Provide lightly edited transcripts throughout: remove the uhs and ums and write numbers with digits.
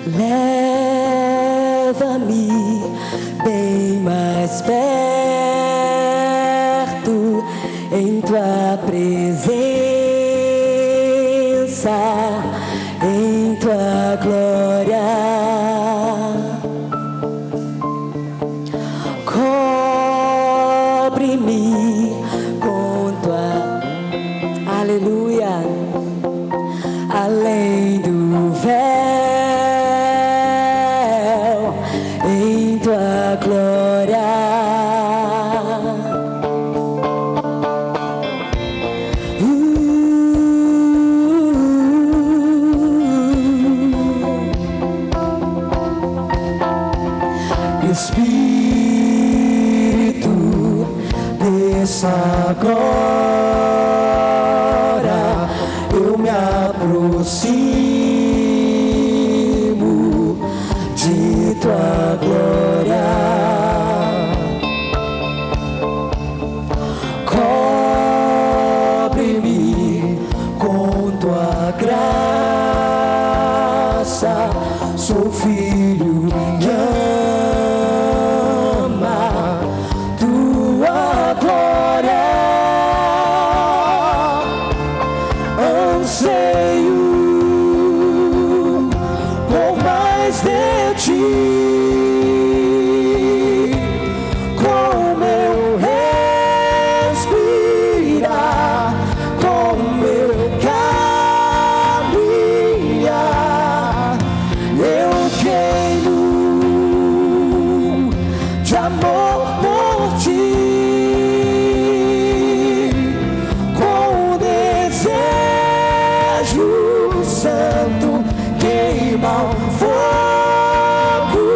Leva-me bem mais perto em tua presença, em tua glória. Cobre-me com tua, aleluia, além do véu, em tua glória. Espírito, desça agora, eu me aproximo de tua glória. Cobre-me com tua graça, sou filho e ama tua glória. Anseio por mais de ti, com meu respirar, com meu caminhar, eu queimo de amor por ti, com desejo santo, queima o fogo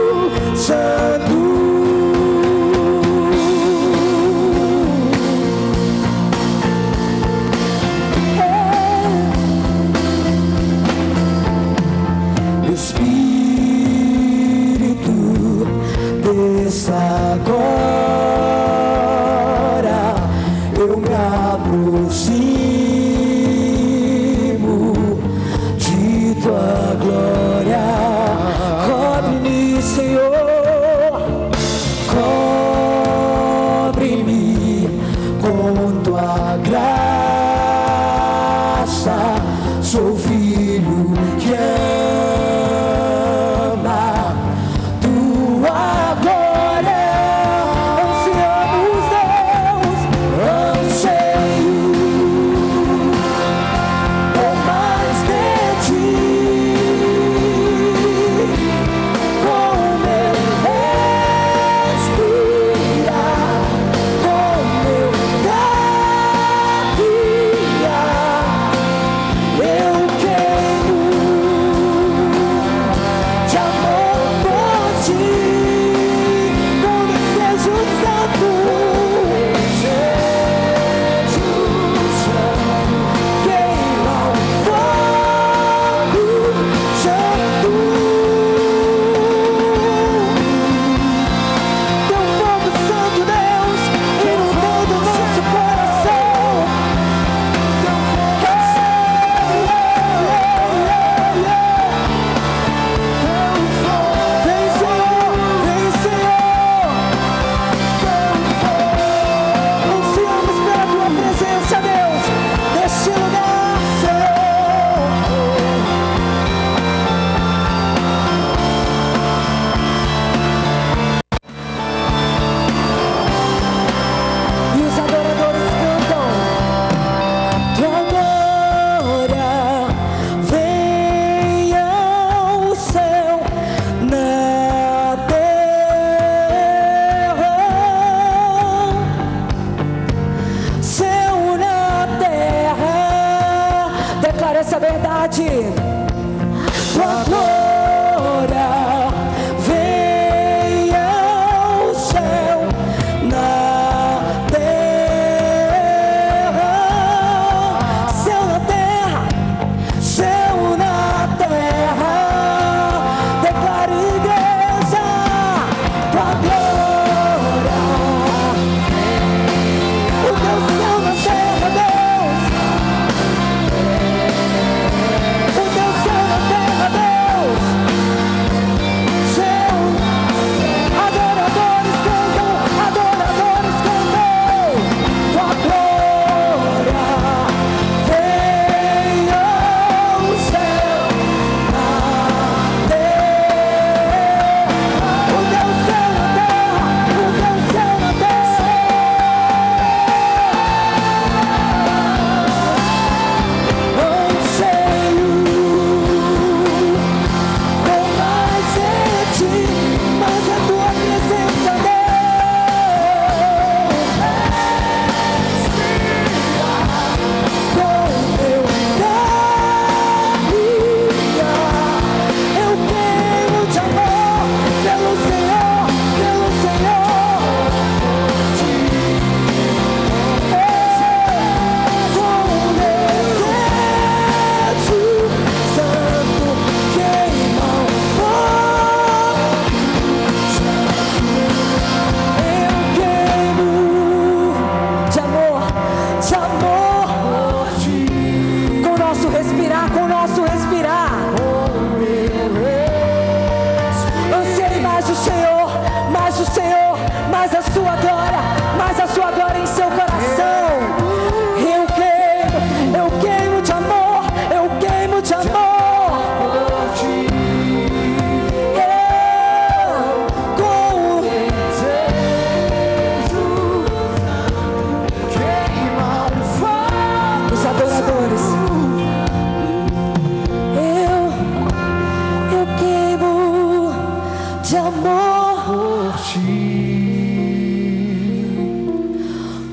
amor por ti.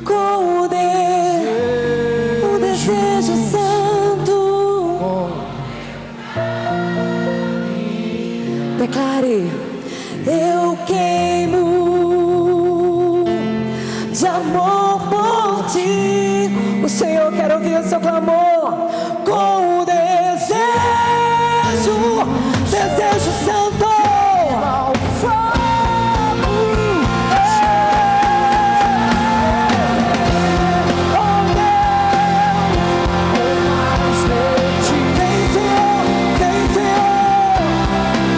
Com o desejo santo, declare: eu queimo de amor por ti. O Senhor quer ouvir o seu clamor. Com o desejo santo, ao fogo, oh Deus, com mais de ti. Vem Senhor,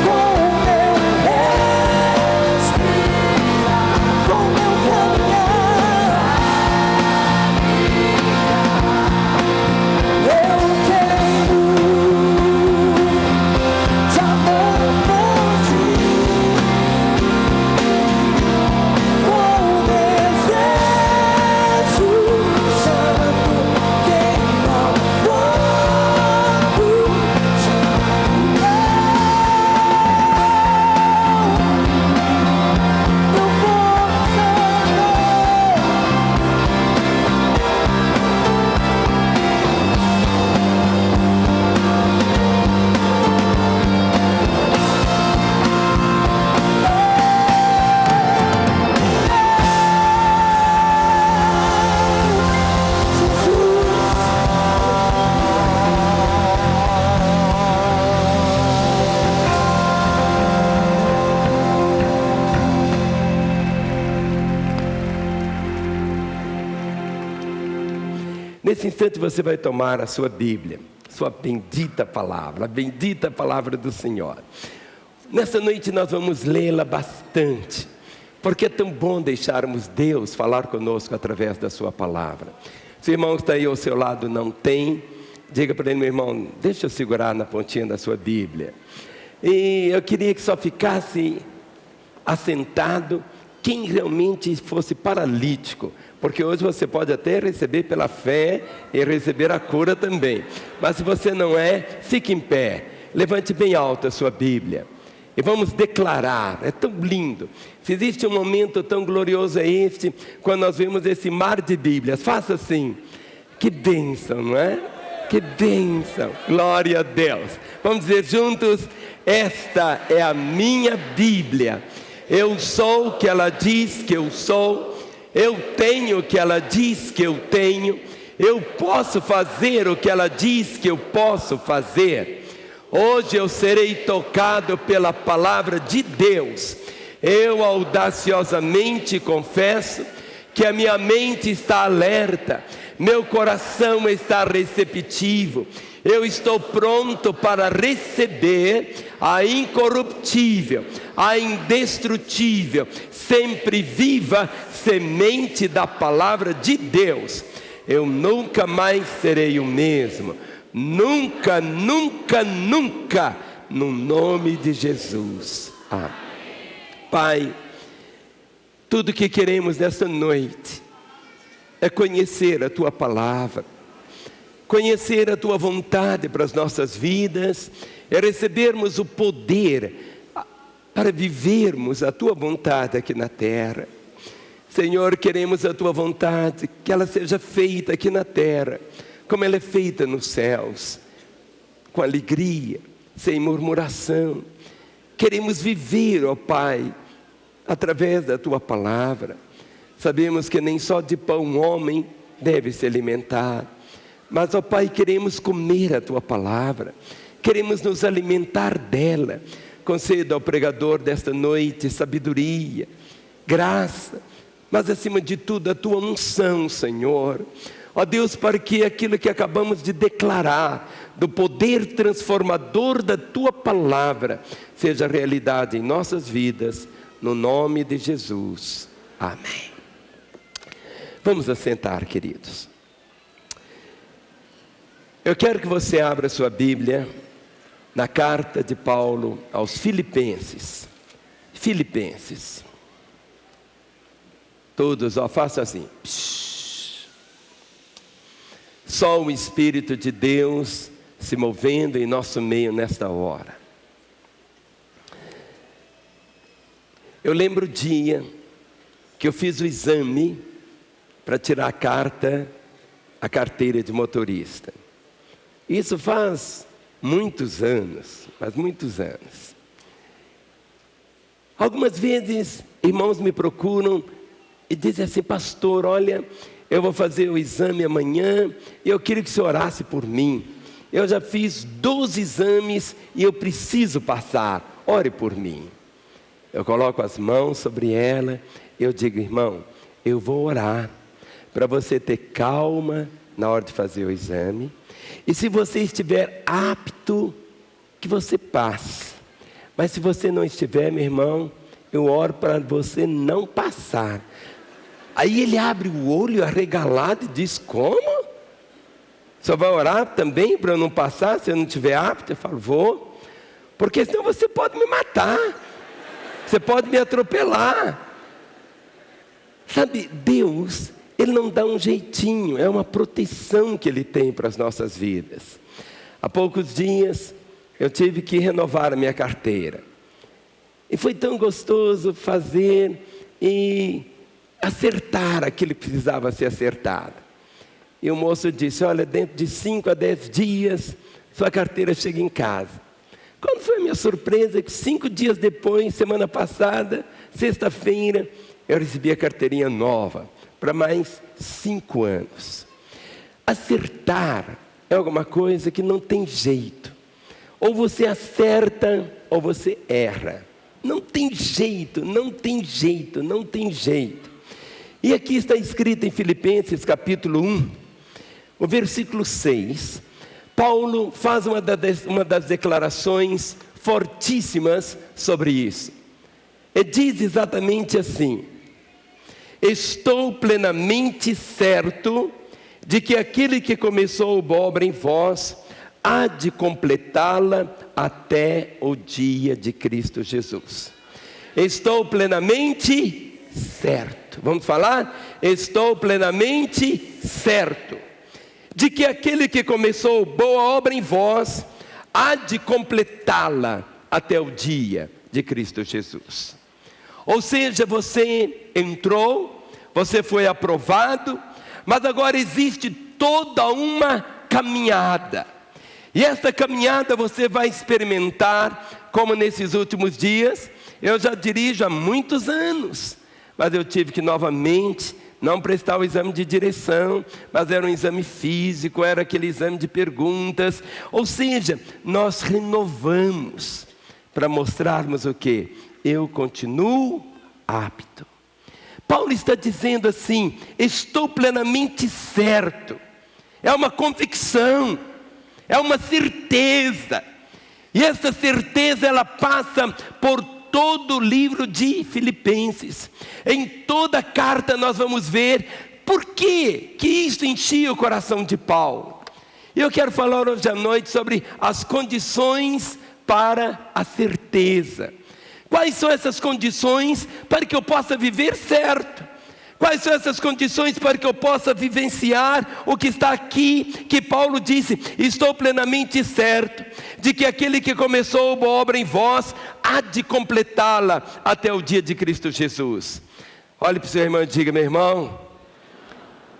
com o meu respirar, com o meu caminhar. Eu quero de amor por ti, com o desejo santo queima o fogo, meu fogo santo. Nesse instante você vai tomar a sua Bíblia, sua bendita palavra, a bendita palavra do Senhor. Nessa noite nós vamos lê-la bastante, porque é tão bom deixarmos Deus falar conosco através da sua palavra. Se o irmão que está aí ao seu lado não tem, diga para ele: meu irmão, deixa eu segurar na pontinha da sua Bíblia. E eu queria que só ficasse assentado quem realmente fosse paralítico, porque hoje você pode até receber pela fé e receber a cura também. Mas se você não é, fique em pé, levante bem alto a sua Bíblia e vamos declarar. É tão lindo. Se existe um momento tão glorioso é este, quando nós vemos esse mar de Bíblias. Faça assim. Que bênção, não é? Que bênção, glória a Deus. Vamos dizer juntos: esta é a minha Bíblia. Eu sou o que ela diz que eu sou. Eu tenho o que ela diz que eu tenho. Eu posso fazer o que ela diz que eu posso fazer. Hoje eu serei tocado pela palavra de Deus. Eu audaciosamente confesso que a minha mente está alerta, meu coração está receptivo. Eu estou pronto para receber a incorruptível, a indestrutível, sempre viva semente da palavra de Deus. Eu nunca mais serei o mesmo. Nunca, nunca, nunca, no nome de Jesus. Amém. Pai, tudo que queremos nesta noite é conhecer a Tua palavra, conhecer a Tua vontade para as nossas vidas, é recebermos o poder para vivermos a Tua vontade aqui na terra. Senhor, queremos a Tua vontade, que ela seja feita aqui na terra, como ela é feita nos céus, com alegria, sem murmuração. Queremos viver, ó Pai, através da Tua palavra. Sabemos que nem só de pão o homem deve se alimentar, mas, ó Pai, queremos comer a Tua palavra, queremos nos alimentar dela. Conceda ao pregador desta noite sabedoria, graça, mas acima de tudo a Tua unção, Senhor. Ó Deus, para que aquilo que acabamos de declarar, do poder transformador da Tua palavra, seja realidade em nossas vidas, no nome de Jesus. Amém. Vamos assentar, queridos. Eu quero que você abra sua Bíblia na carta de Paulo aos Filipenses. Filipenses. Todos, ó, façam assim. Só o Espírito de Deus se movendo em nosso meio nesta hora. Eu lembro o dia que eu fiz o exame para tirar a carteira de motorista. Isso faz muitos anos, Algumas vezes, irmãos me procuram e dizem assim: pastor, olha, eu vou fazer o exame amanhã e eu queria que o senhor orasse por mim. Eu já fiz 12 exames e eu preciso passar, ore por mim. Eu coloco as mãos sobre ela, eu digo: irmão, eu vou orar para você ter calma na hora de fazer o exame. E se você estiver apto, que você passe. Mas se você não estiver, meu irmão, eu oro para você não passar. Aí ele abre o olho arregalado e diz: como? O senhor vai orar também para eu não passar se eu não estiver apto? Eu falo: vou. Porque senão você pode me matar. Você pode me atropelar. Sabe, Deus, Ele não dá um jeitinho, é uma proteção que Ele tem para as nossas vidas. Há poucos dias, eu tive que renovar a minha carteira. E foi tão gostoso fazer e acertar aquilo que precisava ser acertado. E o moço disse: olha, dentro de 5 a 10 dias, sua carteira chega em casa. Quando foi a minha surpresa que 5 dias depois, semana passada, sexta-feira, eu recebi a carteirinha nova, para mais 5 anos. Acertar é alguma coisa que não tem jeito. Ou você acerta, ou você erra. Não tem jeito, não tem jeito, não tem jeito. E aqui está escrito em Filipenses capítulo 1, o versículo 6, Paulo faz uma das declarações fortíssimas sobre isso. E diz exatamente assim: estou plenamente certo de que aquele que começou a boa obra em vós há de completá-la até o dia de Cristo Jesus. Estou plenamente certo. Vamos falar? Estou plenamente certo de que aquele que começou boa obra em vós há de completá-la até o dia de Cristo Jesus. Ou seja, você entrou, você foi aprovado, mas agora existe toda uma caminhada. E esta caminhada você vai experimentar, como nesses últimos dias. Eu já dirijo há muitos anos, mas eu tive que novamente não prestar o exame de direção, mas era um exame físico, era aquele exame de perguntas. Ou seja, nós renovamos para mostrarmos o quê? Eu continuo apto. Paulo está dizendo assim: estou plenamente certo. É uma convicção, é uma certeza. E essa certeza ela passa por todo o livro de Filipenses. Em toda a carta nós vamos ver por que isso enchia o coração de Paulo. E eu quero falar hoje à noite sobre as condições para a certeza. Quais são essas condições para que eu possa viver certo? Quais são essas condições para que eu possa vivenciar o que está aqui, que Paulo disse: estou plenamente certo de que aquele que começou a boa obra em vós há de completá-la até o dia de Cristo Jesus. Olhe para o seu irmão e diga: meu irmão,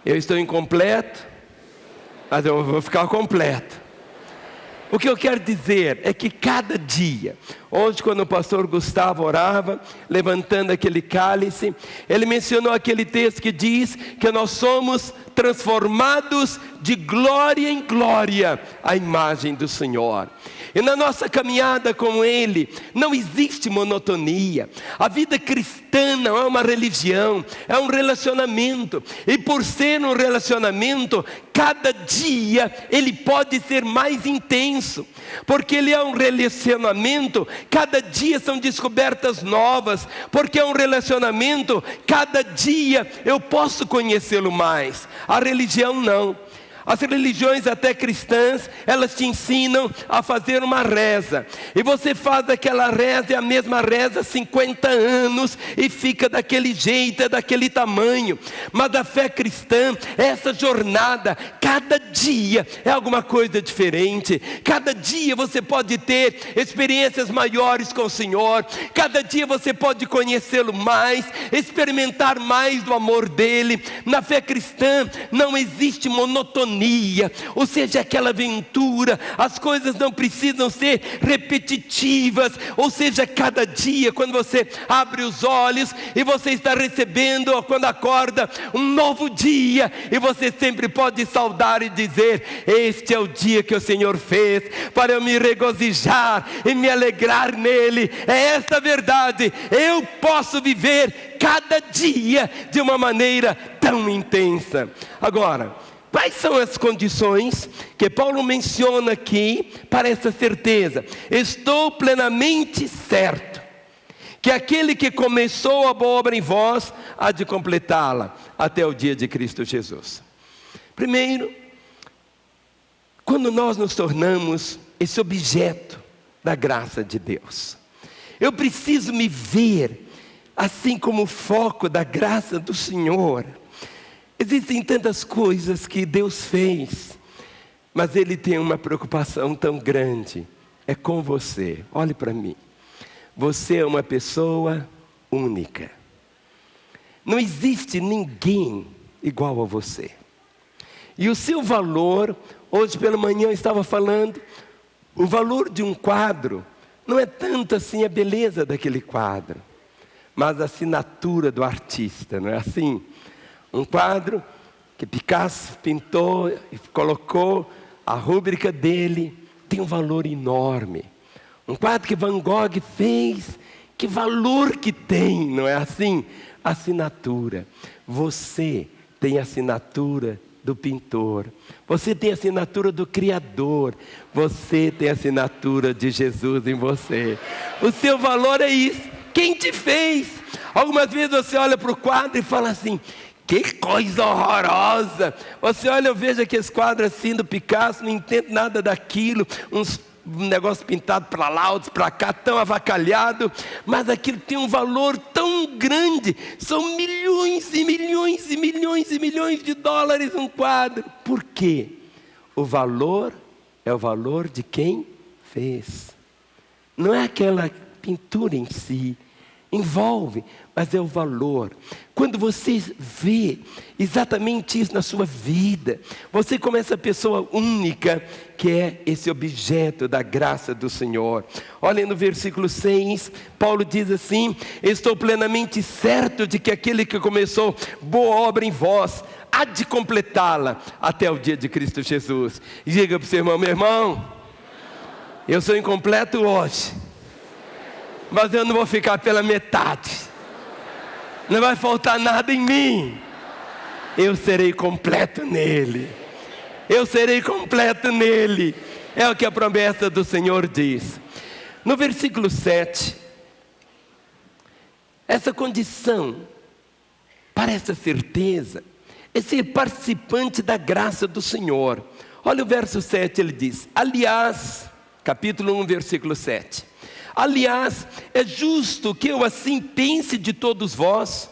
eu estou incompleto, mas eu vou ficar completo. O que eu quero dizer é que cada dia, hoje quando o pastor Gustavo orava, levantando aquele cálice, ele mencionou aquele texto que diz que nós somos transformados de glória em glória à imagem do Senhor. E na nossa caminhada com Ele, não existe monotonia. A vida cristã não é uma religião, é um relacionamento. E por ser um relacionamento, cada dia ele pode ser mais intenso. Porque ele é um relacionamento, cada dia são descobertas novas. Porque é um relacionamento, cada dia eu posso conhecê-lo mais. A religião não. As religiões até cristãs, elas te ensinam a fazer uma reza. E você faz aquela reza, é a mesma reza há 50 anos, e fica daquele jeito, é daquele tamanho. Mas a fé cristã é essa jornada, cada dia é alguma coisa diferente. Cada dia você pode ter experiências maiores com o Senhor. Cada dia você pode conhecê-lo mais, experimentar mais do amor dele. Na fé cristã não existe monotonia, ou seja, aquela aventura. As coisas não precisam ser repetitivas, ou seja, cada dia quando você abre os olhos e você está recebendo, quando acorda, um novo dia, e você sempre pode saudar e dizer: este é o dia que o Senhor fez para eu me regozijar e me alegrar nele. É esta a verdade. Eu posso viver cada dia de uma maneira tão intensa. Agora, quais são as condições que Paulo menciona aqui para essa certeza? Estou plenamente certo que aquele que começou a boa obra em vós há de completá-la até o dia de Cristo Jesus. Primeiro, quando nós nos tornamos esse objeto da graça de Deus, eu preciso me ver assim como foco da graça do Senhor. Existem tantas coisas que Deus fez, mas Ele tem uma preocupação tão grande, é com você. Olhe para mim, você é uma pessoa única, não existe ninguém igual a você, e o seu valor, hoje pela manhã eu estava falando, o valor de um quadro, não é tanto assim a beleza daquele quadro, mas a assinatura do artista, não é assim? Um quadro que Picasso pintou e colocou a rúbrica dele, tem um valor enorme. Um quadro que Van Gogh fez, que valor que tem, não é assim? Assinatura. Você tem a assinatura do pintor, você tem a assinatura do Criador, você tem a assinatura de Jesus em você. O seu valor é isso, quem te fez. Algumas vezes você olha para o quadro e fala assim: que coisa horrorosa. Você olha, eu vejo aqueles quadros assim do Picasso, não entendo nada daquilo, um negócio pintado para lá, outros para cá, tão avacalhado, mas aquilo tem um valor tão grande, são milhões e milhões e milhões e milhões de dólares um quadro. Por quê? O valor é o valor de quem fez, não é aquela pintura em si, envolve, mas é o valor. Quando você vê exatamente isso na sua vida, você como essa pessoa única, que é esse objeto da graça do Senhor. Olhem no versículo 6, Paulo diz assim: estou plenamente certo de que aquele que começou boa obra em vós, há de completá-la até o dia de Cristo Jesus. Diga para o seu irmão: meu irmão, eu sou incompleto hoje, mas eu não vou ficar pela metade, não vai faltar nada em mim, eu serei completo nele, eu serei completo nele, é o que a promessa do Senhor diz. No versículo 7, essa condição para essa certeza é ser participante da graça do Senhor. Olha o verso 7, ele diz: aliás, capítulo 1, versículo 7, aliás, é justo que eu assim pense de todos vós,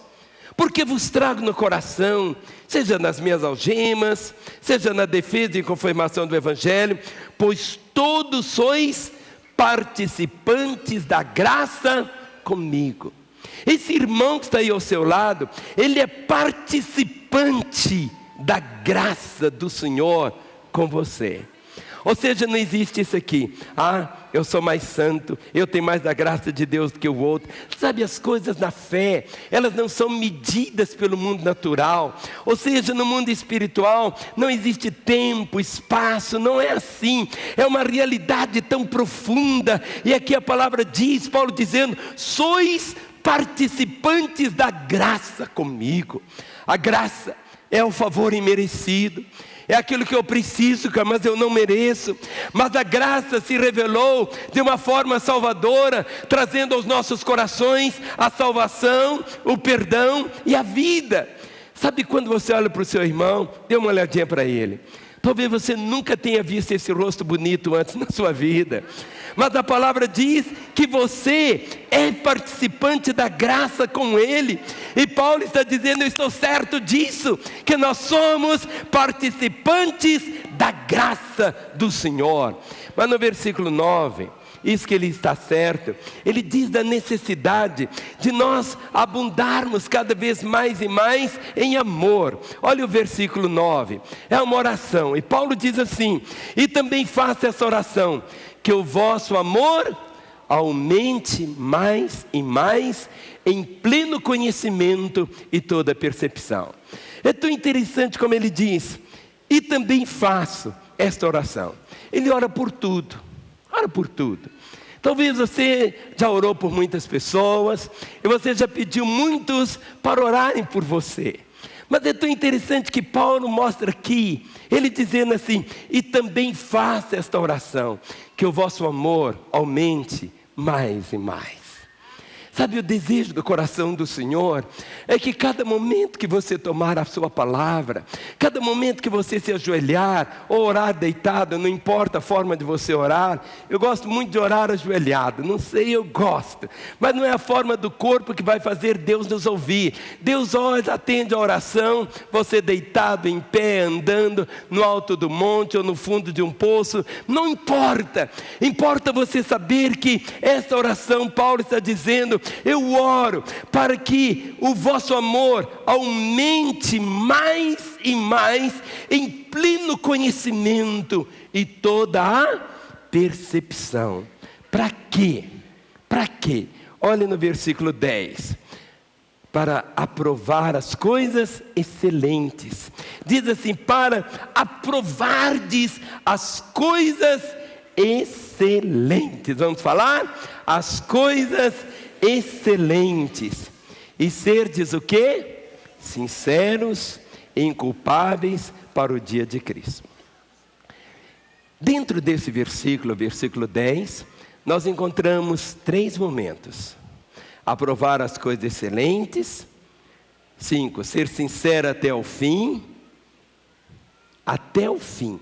porque vos trago no coração, seja nas minhas algemas, seja na defesa e confirmação do Evangelho, pois todos sois participantes da graça comigo. Esse irmão que está aí ao seu lado, ele é participante da graça do Senhor com você. Ou seja, não existe isso aqui: ah, eu sou mais santo, eu tenho mais da graça de Deus do que o outro. Sabe, as coisas na fé, elas não são medidas pelo mundo natural. Ou seja, no mundo espiritual não existe tempo, espaço, não é assim. É uma realidade tão profunda. E aqui a palavra diz, Paulo dizendo: sois participantes da graça comigo. A graça é o favor imerecido, é aquilo que eu preciso, mas eu não mereço. Mas a graça se revelou de uma forma salvadora, trazendo aos nossos corações a salvação, o perdão e a vida. Sabe quando você olha para o seu irmão, dê uma olhadinha para ele. Talvez você nunca tenha visto esse rosto bonito antes na sua vida, mas a palavra diz que você é participante da graça com Ele. E Paulo está dizendo, eu estou certo disso, que nós somos participantes da graça do Senhor. Mas no versículo 9, isso que ele está certo, ele diz da necessidade de nós abundarmos cada vez mais e mais em amor. Olha o versículo 9, é uma oração, e Paulo diz assim: e também faça essa oração, que o vosso amor aumente mais e mais em pleno conhecimento e toda percepção. É tão interessante como ele diz, e também faço esta oração. Ele ora por tudo, ora por tudo. Talvez você já orou por muitas pessoas, e você já pediu muitos para orarem por você. Mas é tão interessante que Paulo mostra aqui, ele dizendo assim, e também faça esta oração, que o vosso amor aumente mais e mais. Sabe, o desejo do coração do Senhor é que cada momento que você tomar a sua palavra, cada momento que você se ajoelhar ou orar deitado, não importa a forma de você orar. Eu gosto muito de orar ajoelhado, não sei, eu gosto, mas não é a forma do corpo que vai fazer Deus nos ouvir. Deus atende a oração, você deitado, em pé, andando no alto do monte ou no fundo de um poço, não importa. Importa você saber que essa oração, Paulo está dizendo, eu oro para que o vosso amor aumente mais e mais em pleno conhecimento e toda a percepção. Para quê? Para quê? Olha no versículo 10. Para aprovar as coisas excelentes. Diz assim, para aprovardes as coisas excelentes. Vamos falar? As coisas excelentes. E serdes o quê? Sinceros e inculpáveis para o dia de Cristo. Dentro desse versículo, versículo 10, nós encontramos 3 momentos. Aprovar as coisas excelentes. 5, ser sincero até o fim. Até o fim.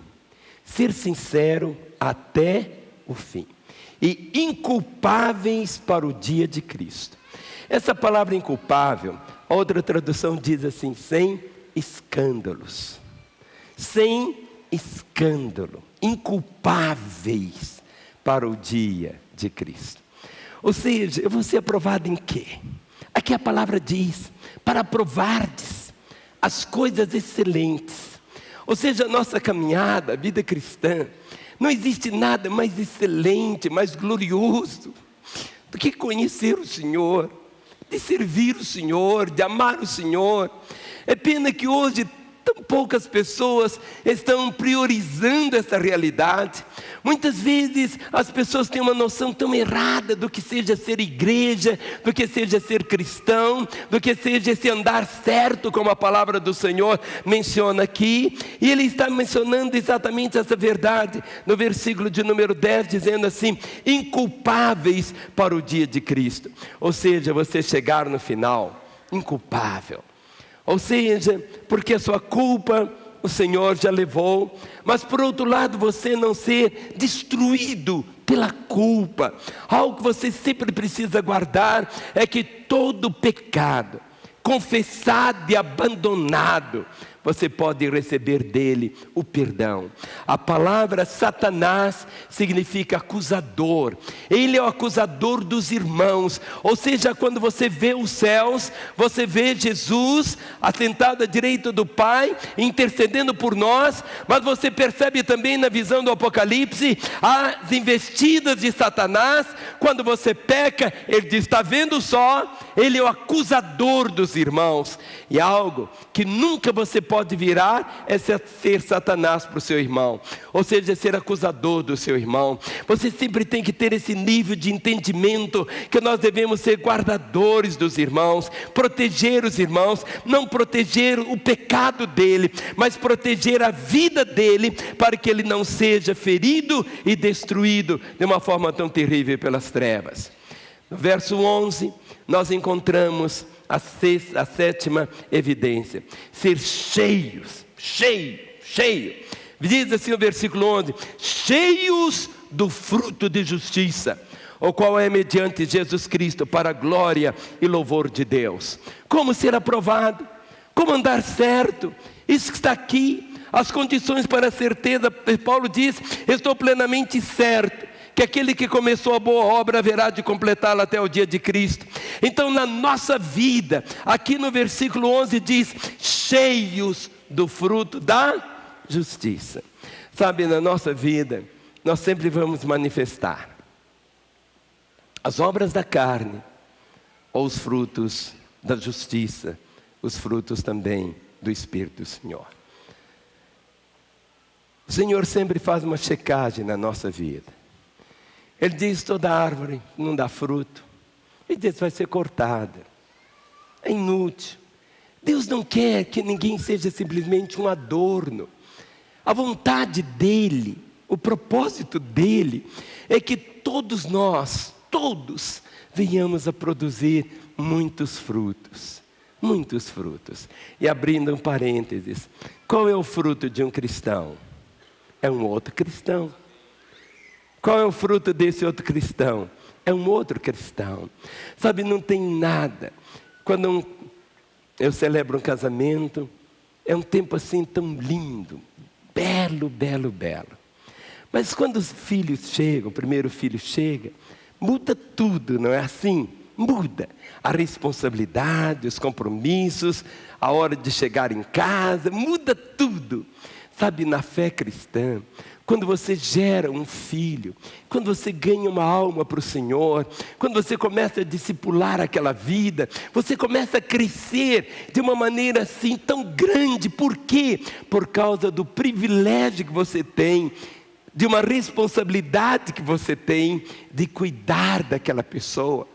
Ser sincero até o fim. E inculpáveis para o dia de Cristo. Essa palavra inculpável, outra tradução diz assim, sem escândalos. Sem escândalo. Inculpáveis para o dia de Cristo. Ou seja, eu vou ser aprovado em quê? Aqui a palavra diz, para aprovardes as coisas excelentes. Ou seja, a nossa caminhada, a vida cristã, não existe nada mais excelente, mais glorioso do que conhecer o Senhor, de servir o Senhor, de amar o Senhor. É pena que hoje tão poucas pessoas estão priorizando essa realidade. Muitas vezes as pessoas têm uma noção tão errada do que seja ser igreja, do que seja ser cristão, do que seja esse andar certo, como a palavra do Senhor menciona aqui. E ele está mencionando exatamente essa verdade no versículo de número 10, dizendo assim, inculpáveis para o dia de Cristo. Ou seja, você chegar no final inculpável. Ou seja, porque a sua culpa o Senhor já levou, mas por outro lado você não ser destruído pela culpa. Algo que você sempre precisa guardar é que todo pecado confessado e abandonado, você pode receber dele o perdão. A palavra Satanás significa acusador. Ele é o acusador dos irmãos. Ou seja, quando você vê os céus, você vê Jesus assentado à direita do Pai, intercedendo por nós, mas você percebe também na visão do Apocalipse, as investidas de Satanás. Quando você peca, ele diz, está vendo só? Ele é o acusador dos irmãos. E algo que nunca você pode virar é ser Satanás para o seu irmão, ou seja, ser acusador do seu irmão. Você sempre tem que ter esse nível de entendimento que nós devemos ser guardadores dos irmãos, proteger os irmãos, não proteger o pecado dele, mas proteger a vida dele, para que ele não seja ferido e destruído de uma forma tão terrível pelas trevas. No verso 11, nós encontramos a 7ª evidência, ser cheio. Diz assim o versículo 11: cheios do fruto de justiça, o qual é mediante Jesus Cristo, para a glória e louvor de Deus. Como ser aprovado? Como andar certo? Isso que está aqui, as condições para a certeza. Paulo diz: estou plenamente certo que aquele que começou a boa obra haverá de completá-la até o dia de Cristo. Então, na nossa vida, aqui no versículo 11 diz: cheios do fruto da justiça. Sabe, na nossa vida, nós sempre vamos manifestar as obras da carne, ou os frutos da justiça, os frutos também do Espírito do Senhor. O Senhor sempre faz uma checagem na nossa vida. Ele diz: toda árvore não dá fruto, ele diz: vai ser cortada, é inútil. Deus não quer que ninguém seja simplesmente um adorno. A vontade dEle, o propósito dEle, é que todos nós, todos, venhamos a produzir muitos frutos. Muitos frutos. E abrindo um parênteses, qual é o fruto de um cristão? É um outro cristão. Qual é o fruto desse outro cristão? É um outro cristão. Sabe, não tem nada. Quando eu celebro um casamento, é um tempo assim tão lindo, belo, belo, belo. Mas quando os filhos chegam, o primeiro filho chega, muda tudo, não é assim? Muda a responsabilidade, os compromissos, a hora de chegar em casa, muda tudo. Sabe, na fé cristã, quando você gera um filho, quando você ganha uma alma para o Senhor, quando você começa a discipular aquela vida, você começa a crescer de uma maneira assim tão grande. Por quê? Por causa do privilégio que você tem, de uma responsabilidade que você tem de cuidar daquela pessoa.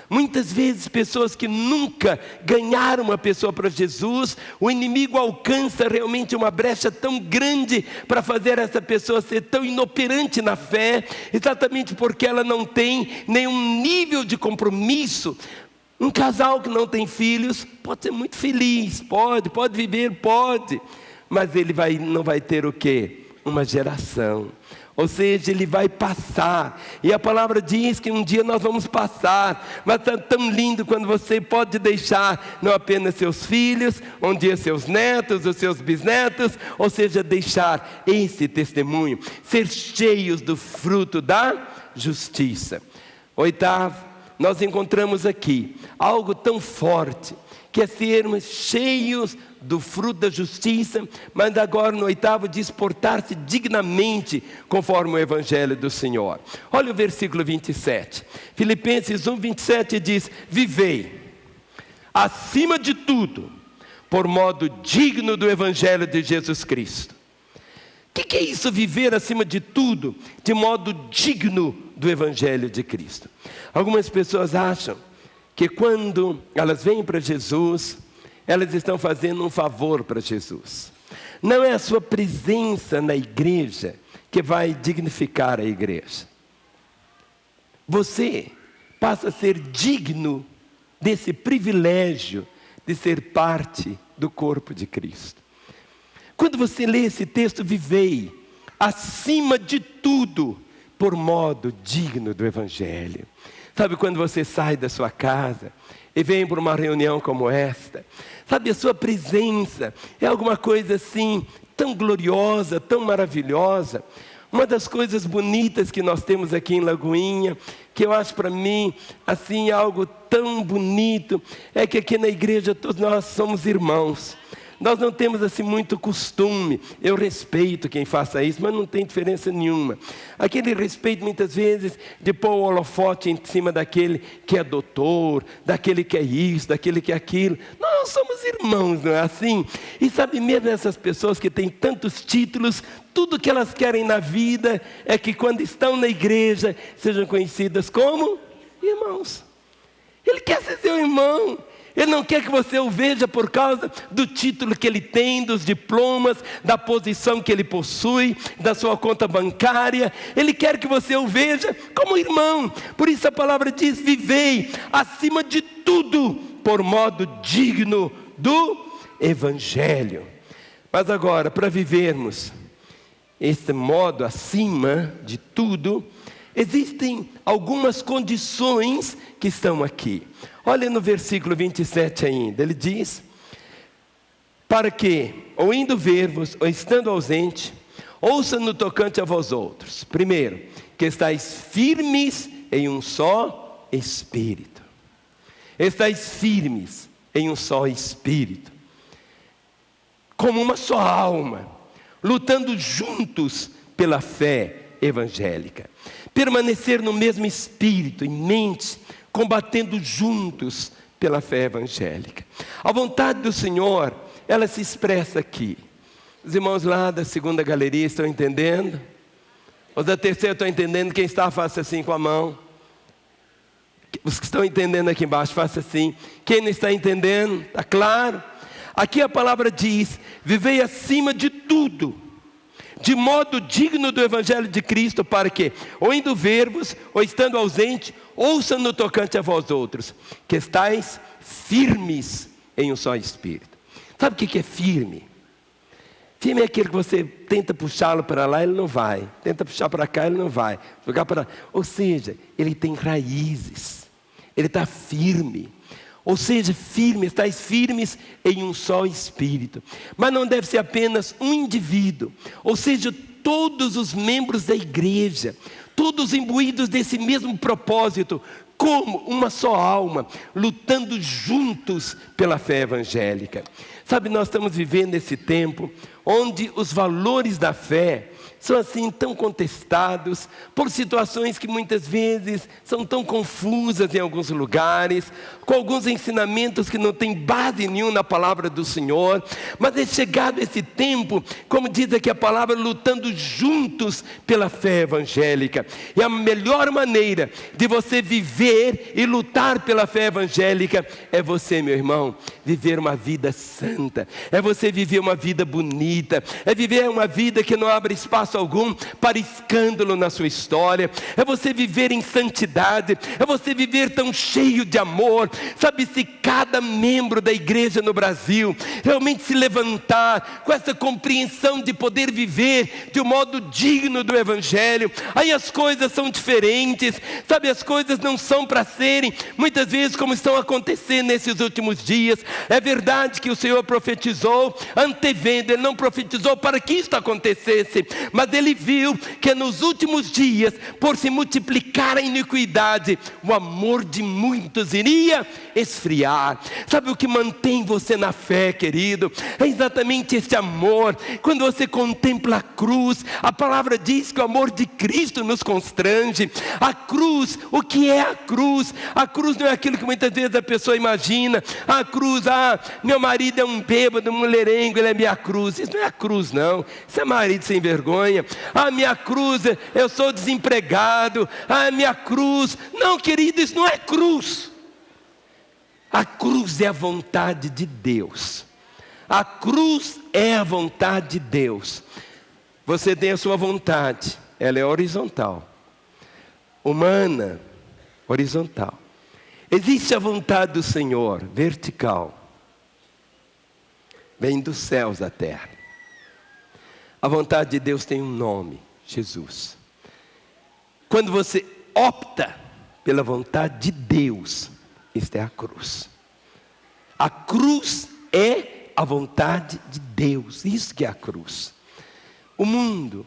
Muitas vezes pessoas que nunca ganharam uma pessoa para Jesus, o inimigo alcança realmente uma brecha tão grande para fazer essa pessoa ser tão inoperante na fé, exatamente porque ela não tem nenhum nível de compromisso. Um casal que não tem filhos pode ser muito feliz, pode viver, pode, mas ele não vai ter o quê? Uma geração. Ou seja, ele vai passar. E a palavra diz que um dia nós vamos passar. Mas é tão lindo quando você pode deixar não apenas seus filhos, um dia seus netos, os seus bisnetos. Ou seja, deixar esse testemunho, ser cheios do fruto da justiça. Oitavo, nós encontramos aqui algo tão forte, que é sermos cheios do fruto da justiça, mas agora no oitavo diz portar-se dignamente conforme o Evangelho do Senhor. Olha o versículo 27, Filipenses 1:27 diz: vivei, acima de tudo, por modo digno do Evangelho de Jesus Cristo. O que é isso, viver acima de tudo, de modo digno do Evangelho de Cristo? Algumas pessoas acham que quando elas vêm para Jesus, elas estão fazendo um favor para Jesus. Não é a sua presença na igreja que vai dignificar a igreja. Você passa a ser digno desse privilégio de ser parte do corpo de Cristo. Quando você lê esse texto, vivei acima de tudo por modo digno do Evangelho. Sabe, quando você sai da sua casa e vem para uma reunião como esta, sabe, a sua presença é alguma coisa assim, tão gloriosa, tão maravilhosa. Uma das coisas bonitas que nós temos aqui em Lagoinha, que eu acho para mim, assim, algo tão bonito, é que aqui na igreja todos nós somos irmãos. Nós não temos assim muito costume, eu respeito quem faça isso, mas não tem diferença nenhuma. Aquele respeito muitas vezes de pôr o holofote em cima daquele que é doutor, daquele que é isso, daquele que é aquilo. Nós somos irmãos, não é assim? E sabe, mesmo essas pessoas que têm tantos títulos, tudo que elas querem na vida é que quando estão na igreja sejam conhecidas como irmãos. Ele quer ser seu irmão. Ele não quer que você o veja por causa do título que ele tem, dos diplomas, da posição que ele possui, da sua conta bancária. Ele quer que você o veja como irmão. Por isso a palavra diz: vivei acima de tudo por modo digno do Evangelho. Mas agora, para vivermos esse modo acima de tudo, existem algumas condições que estão aqui. Olha no versículo 27 ainda, ele diz: para que, ou indo ver-vos, ou estando ausente, ouça no tocante a vós outros. Primeiro, que estáis firmes em um só Espírito. Estáis firmes em um só Espírito. Como uma só alma, lutando juntos pela fé evangélica. Permanecer no mesmo Espírito, em mente, combatendo juntos pela fé evangélica. A vontade do Senhor, ela se expressa aqui. Os irmãos lá da segunda galeria estão entendendo? Os da terceira estão entendendo? Quem está, faça assim com a mão. Os que estão entendendo aqui embaixo, faça assim. Quem não está entendendo, está claro? Aqui a palavra diz: vivei acima de tudo, de modo digno do Evangelho de Cristo, para que, ou indo ver-vos, ou estando ausente, ouçam no tocante a vós outros, que estáis firmes em um só Espírito. Sabe o que é firme? Firme é aquele que você tenta puxá-lo para lá, ele não vai. Tenta puxar para cá, ele não vai. Jogar para lá. Ou seja, ele tem raízes. Ele está firme. Ou seja, estáis firmes em um só Espírito. Mas não deve ser apenas um indivíduo. Ou seja, todos os membros da igreja, todos imbuídos desse mesmo propósito, como uma só alma, lutando juntos pela fé evangélica. Sabe, nós estamos vivendo esse tempo onde os valores da fé são assim tão contestados por situações que muitas vezes são tão confusas em alguns lugares, com alguns ensinamentos que não têm base nenhuma na palavra do Senhor. Mas é chegado esse tempo, como diz aqui a palavra, lutando juntos pela fé evangélica. E a melhor maneira de você viver e lutar pela fé evangélica é você, meu irmão, viver uma vida santa, é você viver uma vida bonita, é viver uma vida que não abre espaço algum para escândalo na sua história, é você viver em santidade, é você viver tão cheio de amor. Sabe, se cada membro da igreja no Brasil realmente se levantar com essa compreensão de poder viver de um modo digno do Evangelho, aí as coisas são diferentes. Sabe, as coisas não são para serem muitas vezes como estão acontecendo nesses últimos dias. É verdade que o Senhor profetizou antevendo, Ele não profetizou para que isto acontecesse, mas Ele viu que nos últimos dias, por se multiplicar a iniquidade, o amor de muitos iria esfriar. Sabe o que mantém você na fé, querido? É exatamente esse amor. Quando você contempla a cruz, a palavra diz que o amor de Cristo nos constrange. A cruz, o que é a cruz? A cruz não é aquilo que muitas vezes a pessoa imagina. A cruz, meu marido é um bêbado, um mulherengo, ele é minha cruz. Isso não é a cruz, não. Isso é marido sem vergonha. Minha cruz, eu sou desempregado. Minha cruz. Não, querido, isso não é cruz. A cruz é a vontade de Deus. A cruz é a vontade de Deus. Você tem a sua vontade, ela é horizontal. Humana, horizontal. Existe a vontade do Senhor, vertical. Vem dos céus à terra. A vontade de Deus tem um nome, Jesus. Quando você opta pela vontade de Deus, isto é a cruz. A cruz é a vontade de Deus. Isso que é a cruz. O mundo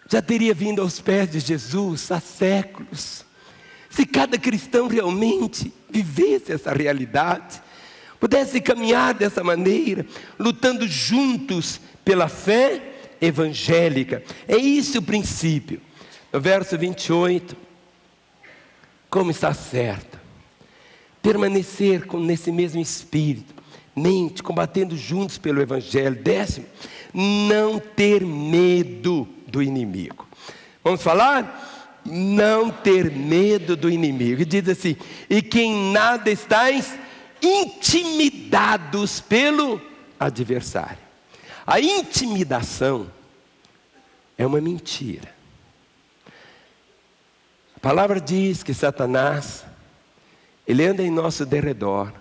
já teria vindo aos pés de Jesus há séculos, se cada cristão realmente vivesse essa realidade, pudesse caminhar dessa maneira, lutando juntos pela fé evangélica. É isso o princípio. No verso 28, como está certo permanecer nesse mesmo espírito, mente, combatendo juntos pelo Evangelho. 10º, não ter medo do inimigo. Vamos falar? Não ter medo do inimigo. E diz assim: e que em nada estáis intimidados pelo adversário. A intimidação é uma mentira. A palavra diz que Satanás, ele anda em nosso derredor,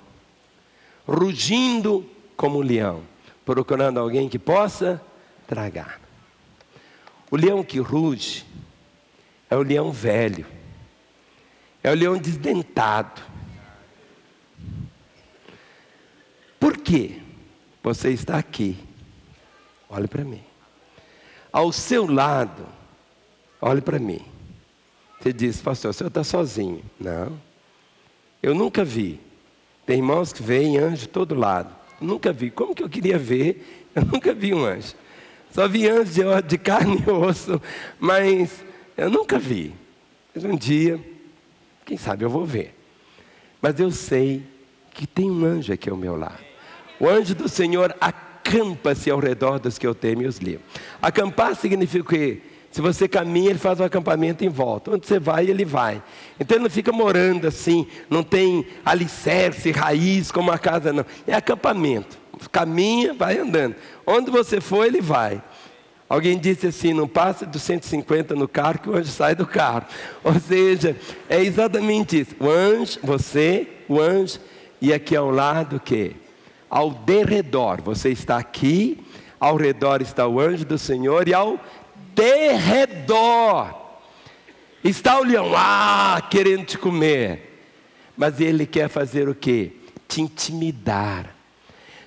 rugindo como um leão, procurando alguém que possa tragar. O leão que ruge é o leão velho, é o leão desdentado. Por quê? Você está aqui, olhe para mim. Ao seu lado, olhe para mim. Você diz: pastor, o senhor está sozinho. Não, eu nunca vi. Tem irmãos que veem anjo todo lado. Nunca vi. Como que eu queria ver? Eu nunca vi um anjo. Só vi anjo de carne e osso, mas eu nunca vi. Mas um dia, quem sabe eu vou ver. Mas eu sei que tem um anjo aqui ao meu lado. O anjo do Senhor acampa-se ao redor dos que eu temo e os livro. Acampar significa que se você caminha, ele faz um acampamento em volta. Onde você vai, ele vai. Então ele não fica morando assim, não tem alicerce, raiz como a casa, não. É acampamento. Caminha, vai andando. Onde você for, ele vai. Alguém disse assim: não passa dos 150 no carro que o anjo sai do carro. Ou seja, é exatamente isso. O anjo, você, o anjo, e aqui ao lado o quê? Ao derredor. Você está aqui, ao redor está o anjo do Senhor, e ao derredor está o leão, querendo te comer. Mas ele quer fazer o quê? Te intimidar.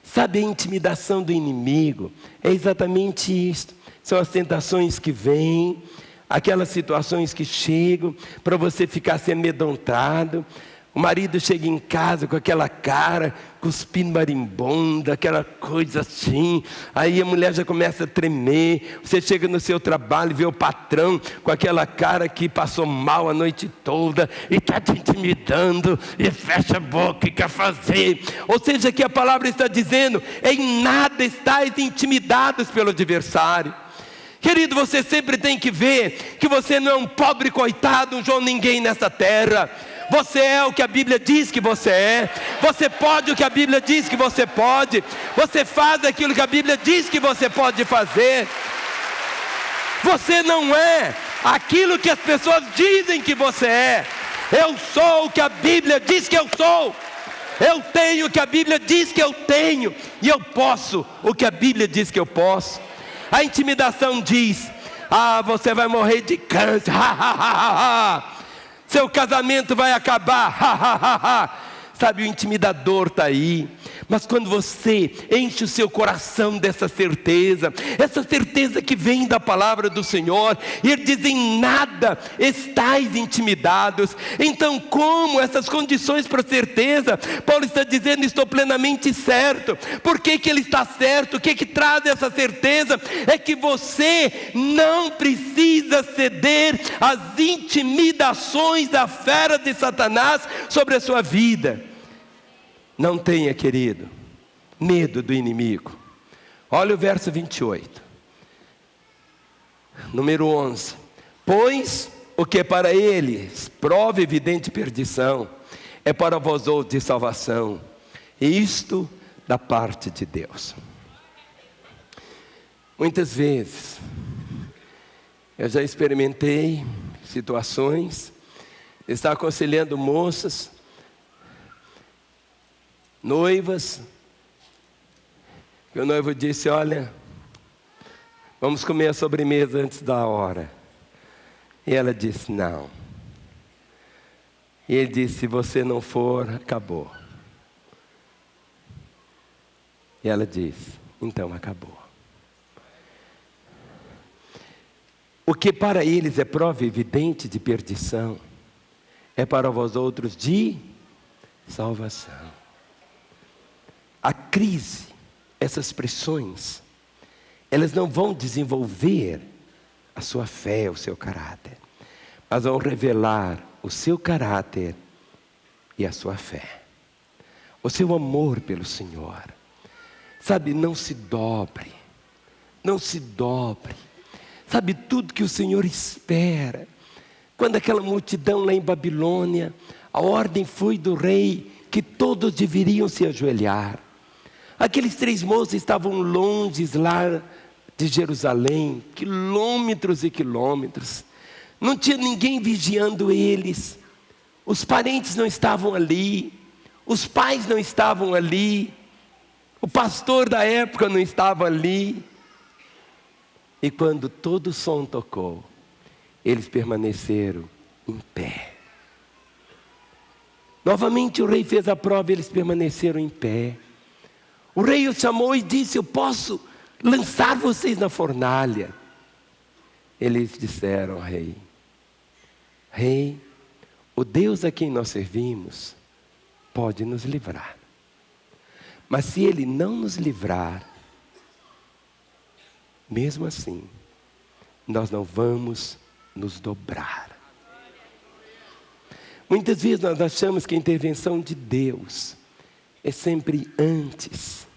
Sabe, a intimidação do inimigo é exatamente isso. São as tentações que vêm, aquelas situações que chegam para você ficar se amedrontado. O marido chega em casa com aquela cara, cuspindo marimbondo, aquela coisa assim. Aí a mulher já começa a tremer. Você chega no seu trabalho e vê o patrão com aquela cara que passou mal a noite toda e está te intimidando e fecha a boca e quer fazer. Ou seja, que a palavra está dizendo: em nada estáis intimidados pelo adversário. Querido, você sempre tem que ver que você não é um pobre coitado, um João ninguém nessa terra. Você é o que a Bíblia diz que você é. Você pode o que a Bíblia diz que você pode. Você faz aquilo que a Bíblia diz que você pode fazer. Você não é aquilo que as pessoas dizem que você é. Eu sou o que a Bíblia diz que eu sou. Eu tenho o que a Bíblia diz que eu tenho. E eu posso o que a Bíblia diz que eu posso. A intimidação diz: você vai morrer de câncer. Seu casamento vai acabar. Sabe, o intimidador está aí. Mas quando você enche o seu coração dessa certeza, essa certeza que vem da palavra do Senhor, e Ele diz: em nada estáis intimidados. Então, como essas condições para certeza? Paulo está dizendo: estou plenamente certo. Por que ele está certo? O que traz essa certeza? É que você não precisa ceder às intimidações da fera de Satanás sobre a sua vida. Não tenha, querido, medo do inimigo. Olha o verso 28. Número 11. Pois o que para eles prova evidente perdição, é para vós outros de salvação. Isto da parte de Deus. Muitas vezes eu já experimentei situações, estar aconselhando moças, noivas, que o noivo disse: olha, vamos comer a sobremesa antes da hora. E ela disse: não. E ele disse: se você não for, acabou. E ela disse: então acabou. O que para eles é prova evidente de perdição, é para vós outros de salvação. A crise, essas pressões, elas não vão desenvolver a sua fé, o seu caráter, mas vão revelar o seu caráter e a sua fé, o seu amor pelo Senhor. Sabe, não se dobre, não se dobre. Sabe, tudo que o Senhor espera. Quando aquela multidão lá em Babilônia, a ordem foi do rei que todos deveriam se ajoelhar. Aqueles 3 moços estavam longe lá de Jerusalém, quilômetros e quilômetros. Não tinha ninguém vigiando eles. Os parentes não estavam ali. Os pais não estavam ali. O pastor da época não estava ali. E quando todo o som tocou, eles permaneceram em pé. Novamente o rei fez a prova e eles permaneceram em pé. O rei os chamou e disse: eu posso lançar vocês na fornalha. Eles disseram: rei, o Deus a quem nós servimos pode nos livrar. Mas se Ele não nos livrar, mesmo assim, nós não vamos nos dobrar. Muitas vezes nós achamos que a intervenção de Deus é sempre antes.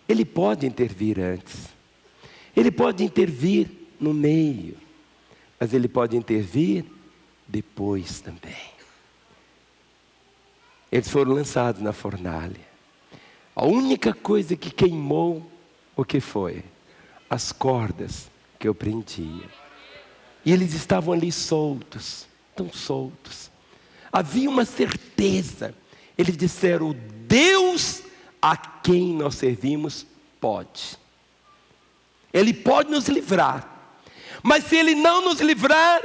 Ele pode intervir antes. Ele pode intervir no meio. Mas Ele pode intervir depois também. Eles foram lançados na fornalha. A única coisa que queimou, o que foi? As cordas que eu prendia. E eles estavam ali soltos, tão soltos. Havia uma certeza. Eles disseram: o Deus a quem nós servimos pode. Ele pode nos livrar. Mas se Ele não nos livrar,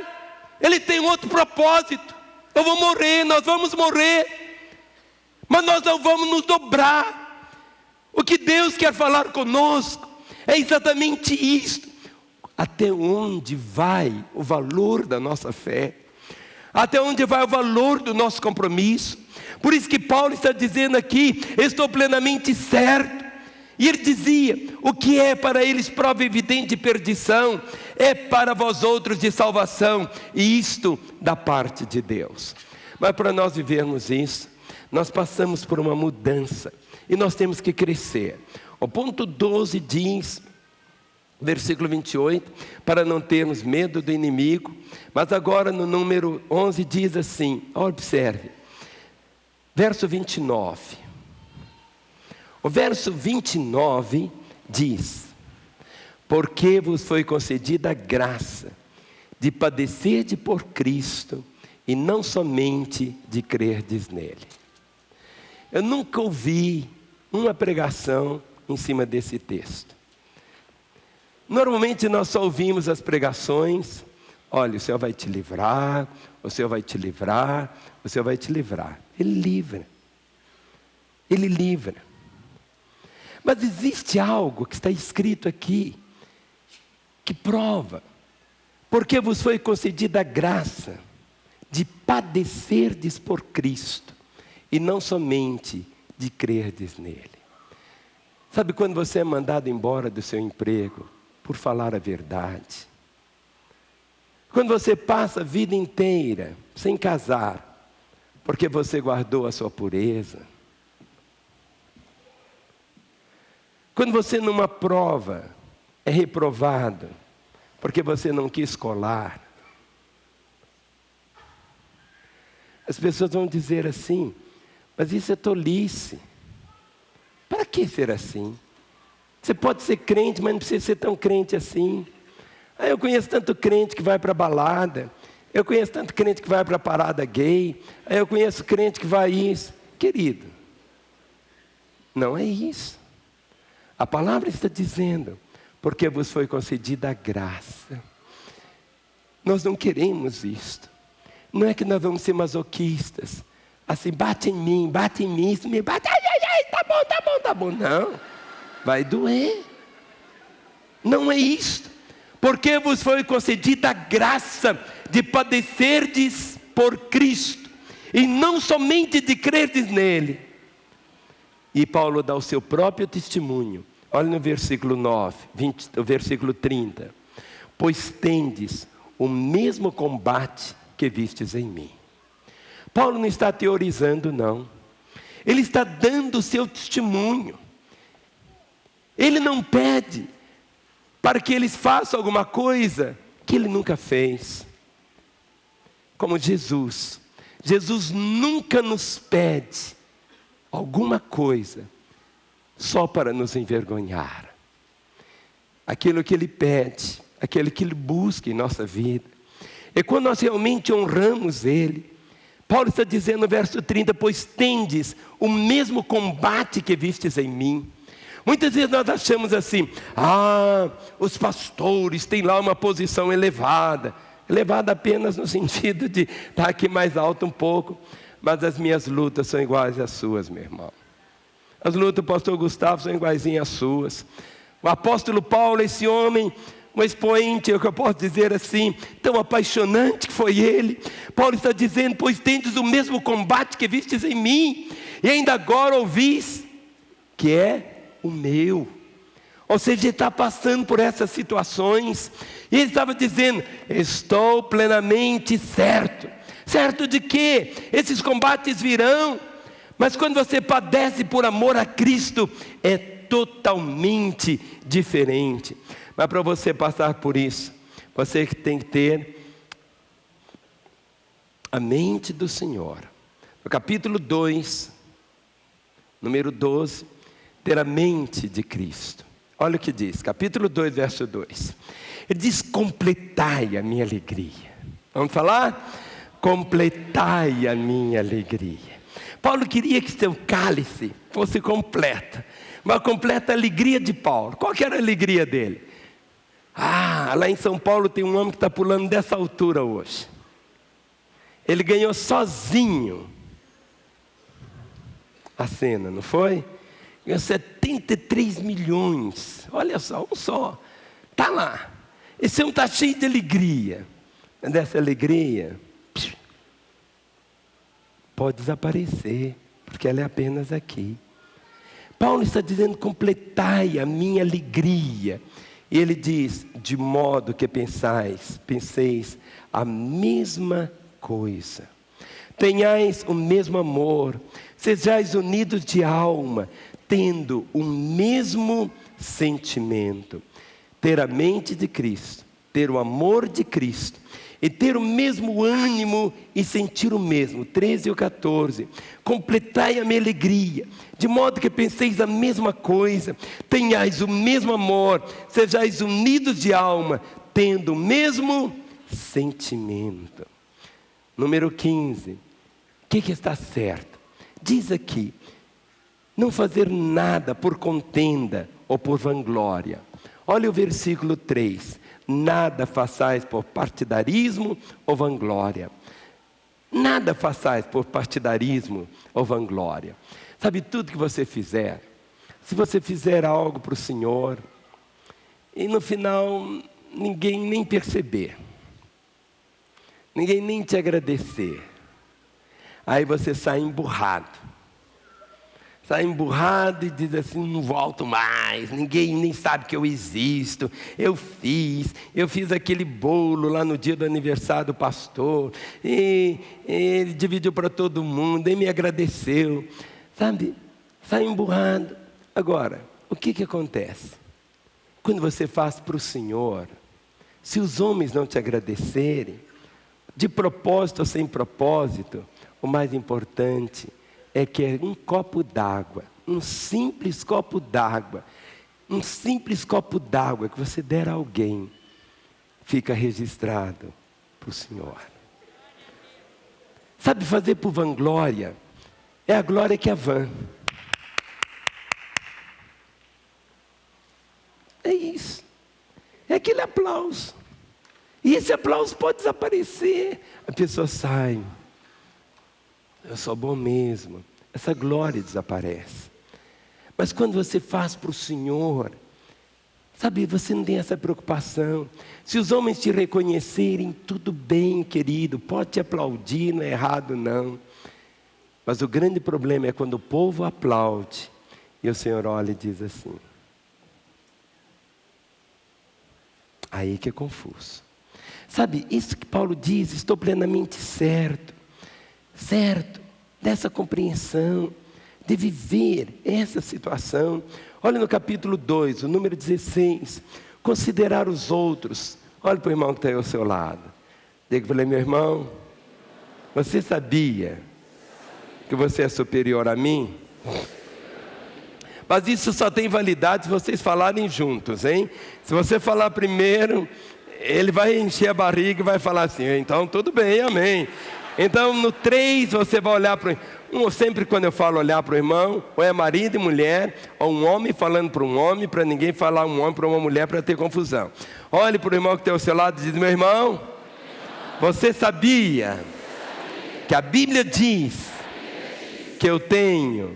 Ele tem um outro propósito. Eu vou morrer, nós vamos morrer. Mas nós não vamos nos dobrar. O que Deus quer falar conosco é exatamente isto. Até onde vai o valor da nossa fé? Até onde vai o valor do nosso compromisso? Por isso que Paulo está dizendo aqui: estou plenamente certo. E ele dizia: o que é para eles prova evidente de perdição, é para vós outros de salvação, e isto da parte de Deus. Mas para nós vivermos isso, nós passamos por uma mudança, e nós temos que crescer. O ponto 12 diz, versículo 28, para não termos medo do inimigo. Mas agora no número 11 diz assim, observe, verso 29. O verso 29 diz: porque vos foi concedida a graça de padecerdes por Cristo, e não somente de crerdes nele. Eu nunca ouvi uma pregação em cima desse texto. Normalmente nós só ouvimos as pregações: olha, o Senhor vai te livrar, o Senhor vai te livrar, o Senhor vai te livrar. Ele livra. Ele livra. Mas existe algo que está escrito aqui, que prova, porque vos foi concedida a graça de padecerdes por Cristo, e não somente de crerdes nele. Sabe quando você é mandado embora do seu emprego por falar a verdade? Quando você passa a vida inteira sem casar, porque você guardou a sua pureza? Quando você numa prova é reprovado, porque você não quis colar? As pessoas vão dizer assim: mas isso é tolice. Para que ser assim? Você pode ser crente, mas não precisa ser tão crente assim. Eu conheço tanto crente que vai para balada. Eu conheço tanto crente que vai para parada gay. Eu conheço crente que vai isso. Querido, não é isso. A palavra está dizendo: porque vos foi concedida a graça. Nós não queremos isto. Não é que nós vamos ser masoquistas. Assim, bate em mim, isso me bate, ai, tá bom. Não, vai doer. Não é isto. Porque vos foi concedida a graça de padecerdes por Cristo, e não somente de crerdes nele. E Paulo dá o seu próprio testemunho. Olha no versículo 30. Pois tendes o mesmo combate que vistes em mim. Paulo não está teorizando, não. Ele está dando o seu testemunho. Ele não pede para que eles façam alguma coisa que ele nunca fez. Como Jesus. Jesus nunca nos pede alguma coisa só para nos envergonhar. Aquilo que ele pede, aquilo que ele busca em nossa vida, é quando nós realmente honramos ele. Paulo está dizendo no verso 30, pois tendes o mesmo combate que vistes em mim. Muitas vezes nós achamos assim: os pastores têm lá uma posição elevada. Elevada apenas no sentido de estar aqui mais alto um pouco. Mas as minhas lutas são iguais às suas, meu irmão. As lutas do pastor Gustavo são iguaizinhas às suas. O apóstolo Paulo, esse homem, um expoente, é o que eu posso dizer assim, tão apaixonante que foi ele. Paulo está dizendo: pois tendes o mesmo combate que vistes em mim, e ainda agora ouvis que é o meu. Ou seja, ele está passando por essas situações, e ele estava dizendo: estou plenamente certo. Certo de que esses combates virão, mas quando você padece por amor a Cristo, é totalmente diferente. Mas para você passar por isso, você tem que ter a mente do Senhor. No capítulo 2, número 12, ter a mente de Cristo. Olha o que diz, capítulo 2, verso 2. Ele diz: completai a minha alegria. Vamos falar? Completai a minha alegria. Paulo queria que seu cálice fosse completa, uma completa alegria de Paulo. Qual que era a alegria dele? Lá em São Paulo tem um homem que está pulando dessa altura hoje. Ele ganhou sozinho a cena, não foi? Ganhou 73 milhões. Olha só, um só. Está lá. Esse homem está cheio de alegria. Dessa alegria pode desaparecer, porque ela é apenas aqui. Paulo está dizendo: completai a minha alegria. E ele diz: de modo que penseis a mesma coisa, tenhais o mesmo amor, sejais unidos de alma, tendo o mesmo sentimento. Ter a mente de Cristo, ter o amor de Cristo, e ter o mesmo ânimo e sentir o mesmo. 13 ou 14. Completai a minha alegria, de modo que penseis a mesma coisa, tenhais o mesmo amor, sejais unidos de alma, tendo o mesmo sentimento. Número 15. O que está certo? Diz aqui: não fazer nada por contenda ou por vanglória. Olha o versículo 3. Nada façais por partidarismo ou vanglória. Nada façais por partidarismo ou vanglória. Sabe, tudo que você fizer, se você fizer algo para o Senhor, e no final ninguém nem perceber, ninguém nem te agradecer, aí você sai emburrado. Sai emburrado e diz assim: não volto mais, ninguém nem sabe que eu existo. Eu fiz aquele bolo lá no dia do aniversário do pastor, e ele dividiu para todo mundo, e me agradeceu. Sabe, sai emburrado. Agora, o que acontece? Quando você faz para o Senhor, se os homens não te agradecerem, de propósito ou sem propósito, o mais importante é que é um copo d'água, um simples copo d'água que você der a alguém, fica registrado para o Senhor. Sabe, fazer por vanglória é a glória que é vã. É isso. É aquele aplauso. E esse aplauso pode desaparecer. A pessoa sai: eu sou bom mesmo. Essa glória desaparece. Mas quando você faz para o Senhor, sabe, você não tem essa preocupação. Se os homens te reconhecerem, tudo bem, querido, pode te aplaudir, não é errado não. Mas o grande problema é quando o povo aplaude e o Senhor olha e diz assim. Aí que é confuso. Sabe, isso que Paulo diz: estou plenamente certo dessa compreensão, de viver essa situação. Olha no capítulo 2, o número 16, considerar os outros. Olha para o irmão que está aí ao seu lado. Diga para ele: meu irmão, você sabia que você é superior a mim? Mas isso só tem validade se vocês falarem juntos, hein? Se você falar primeiro, ele vai encher a barriga e vai falar assim: então tudo bem, amém. Então no 3 você vai olhar para sempre quando eu falo olhar para o irmão, ou é marido e mulher, ou um homem falando para um homem, para ninguém falar um homem para uma mulher para ter confusão. Olhe para o irmão que tem ao seu lado e diz: meu irmão, você sabia que a Bíblia diz que eu tenho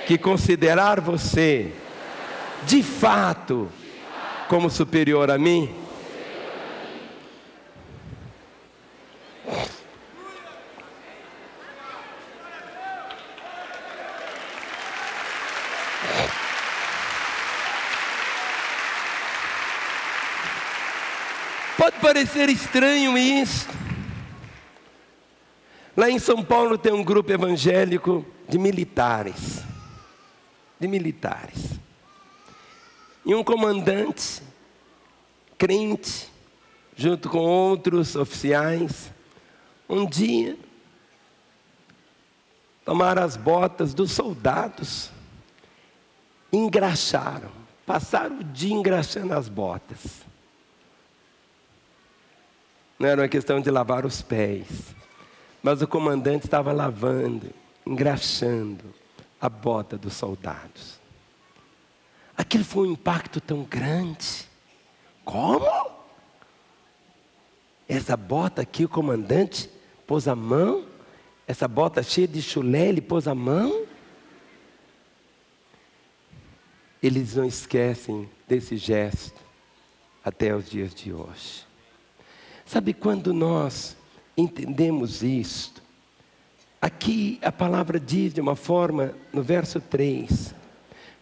que considerar você de fato como superior a mim? Pode parecer estranho isso. Lá em São Paulo tem um grupo evangélico de militares. E um comandante, crente, junto com outros oficiais, um dia tomaram as botas dos soldados, engraxaram, passaram o dia engraxando as botas. Não era uma questão de lavar os pés, mas o comandante estava lavando, engraxando a bota dos soldados. Aquilo foi um impacto tão grande. Como? Essa bota aqui o comandante pôs a mão, essa bota cheia de chulé, ele pôs a mão. Eles não esquecem desse gesto até os dias de hoje. Sabe quando nós entendemos isto? Aqui a palavra diz de uma forma, no verso 3,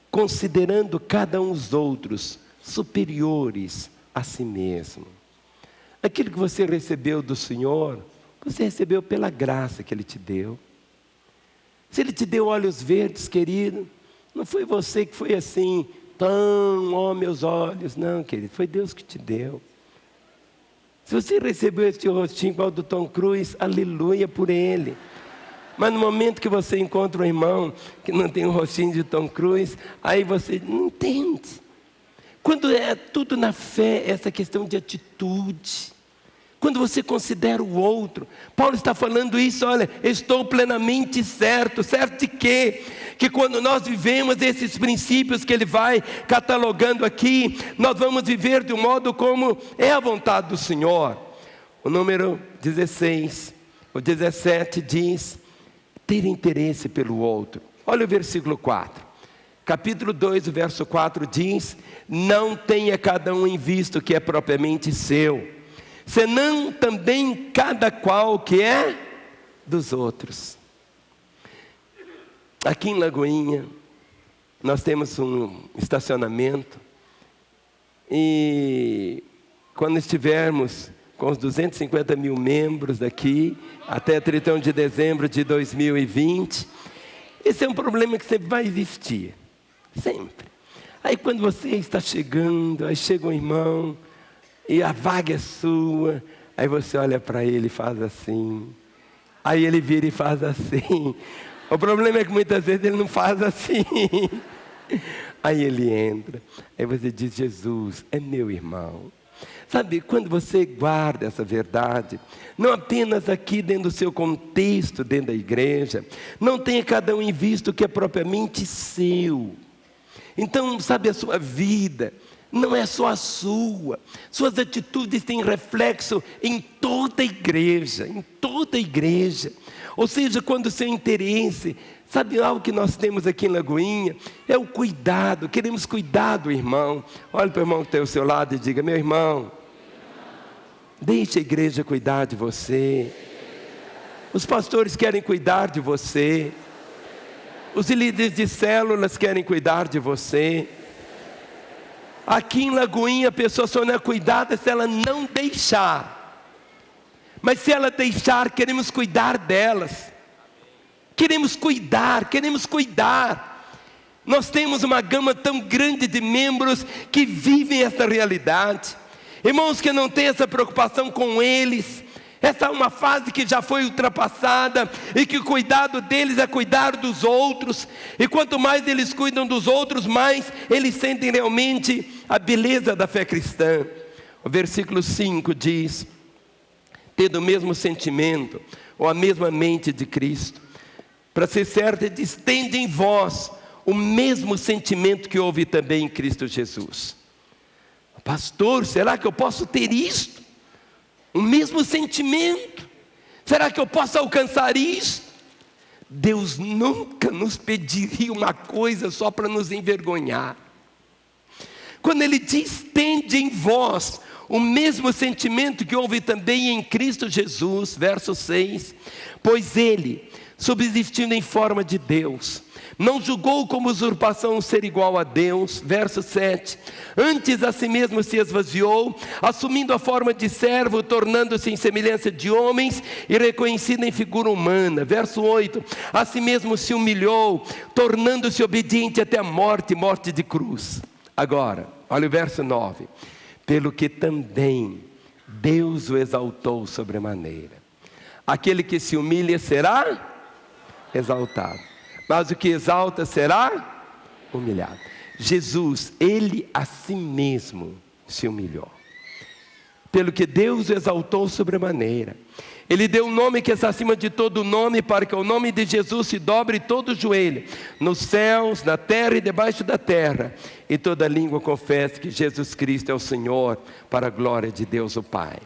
considerando cada um os outros superiores a si mesmo. Aquilo que você recebeu do Senhor, você recebeu pela graça que Ele te deu. Se Ele te deu olhos verdes, querido, não foi você que foi assim, ó meus olhos, não, querido, foi Deus que te deu. Se você recebeu este rostinho igual do Tom Cruise, aleluia por ele. Mas no momento que você encontra um irmão que não tem um rostinho de Tom Cruise, aí você não entende. Quando é tudo na fé, essa questão de atitude. Quando você considera o outro. Paulo está falando isso, olha, estou plenamente certo. Certo de quê? Que quando nós vivemos esses princípios que ele vai catalogando aqui, nós vamos viver de um modo como é a vontade do Senhor. O número 16, o 17 diz, ter interesse pelo outro. Olha o versículo 4. Capítulo 2, o verso 4 diz, não tenha cada um em vista o que é propriamente seu, senão também cada qual que é dos outros. Aqui em Lagoinha, nós temos um estacionamento, e quando estivermos com os 250 mil membros daqui, até 31 de dezembro de 2020, esse é um problema que sempre vai existir, sempre. Aí quando você está chegando, aí chega um irmão, e a vaga é sua, aí você olha para ele e faz assim, aí ele vira e faz assim. O problema é que muitas vezes ele não faz assim. Aí ele entra, aí você diz, Jesus, é meu irmão. Sabe, quando você guarda essa verdade, não apenas aqui dentro do seu contexto, dentro da igreja, não tenha cada um em vista o que é propriamente seu. Então, sabe, a sua vida não é só a sua. Suas atitudes têm reflexo em toda a igreja, em toda a igreja. Ou seja, quando o seu interesse, sabe algo que nós temos aqui em Lagoinha? É o cuidado, queremos cuidar do irmão. Olha para o irmão que está ao seu lado e diga, meu irmão, deixe a igreja cuidar de você. Os pastores querem cuidar de você. Os líderes de células querem cuidar de você. Aqui em Lagoinha a pessoa só não é cuidada se ela não deixar. Mas se ela deixar, queremos cuidar delas. Queremos cuidar, queremos cuidar. Nós temos uma gama tão grande de membros que vivem essa realidade. Irmãos que não têm essa preocupação com eles. Essa é uma fase que já foi ultrapassada e que o cuidado deles é cuidar dos outros. E quanto mais eles cuidam dos outros, mais eles sentem realmente a beleza da fé cristã. O versículo 5 diz, tendo o mesmo sentimento, ou a mesma mente de Cristo. Para ser certo, ele diz: tende em vós o mesmo sentimento que houve também em Cristo Jesus. Pastor, será que eu posso ter isto? O mesmo sentimento? Será que eu posso alcançar isto? Deus nunca nos pediria uma coisa só para nos envergonhar. Quando Ele diz: tende em vós o mesmo sentimento que houve também em Cristo Jesus, verso 6, pois Ele, subsistindo em forma de Deus, não julgou como usurpação ser igual a Deus, verso 7, antes a si mesmo se esvaziou, assumindo a forma de servo, tornando-se em semelhança de homens e reconhecido em figura humana, verso 8, a si mesmo se humilhou, tornando-se obediente até a morte, morte de cruz. Agora, olha o verso 9, pelo que também Deus o exaltou sobremaneira. Aquele que se humilha será exaltado, mas o que exalta será humilhado. Jesus, Ele a si mesmo se humilhou, pelo que Deus o exaltou sobremaneira. Ele deu um nome que está acima de todo nome, para que o nome de Jesus se dobre todo o joelho, nos céus, na terra e debaixo da terra, e toda língua confesse que Jesus Cristo é o Senhor, para a glória de Deus o Pai.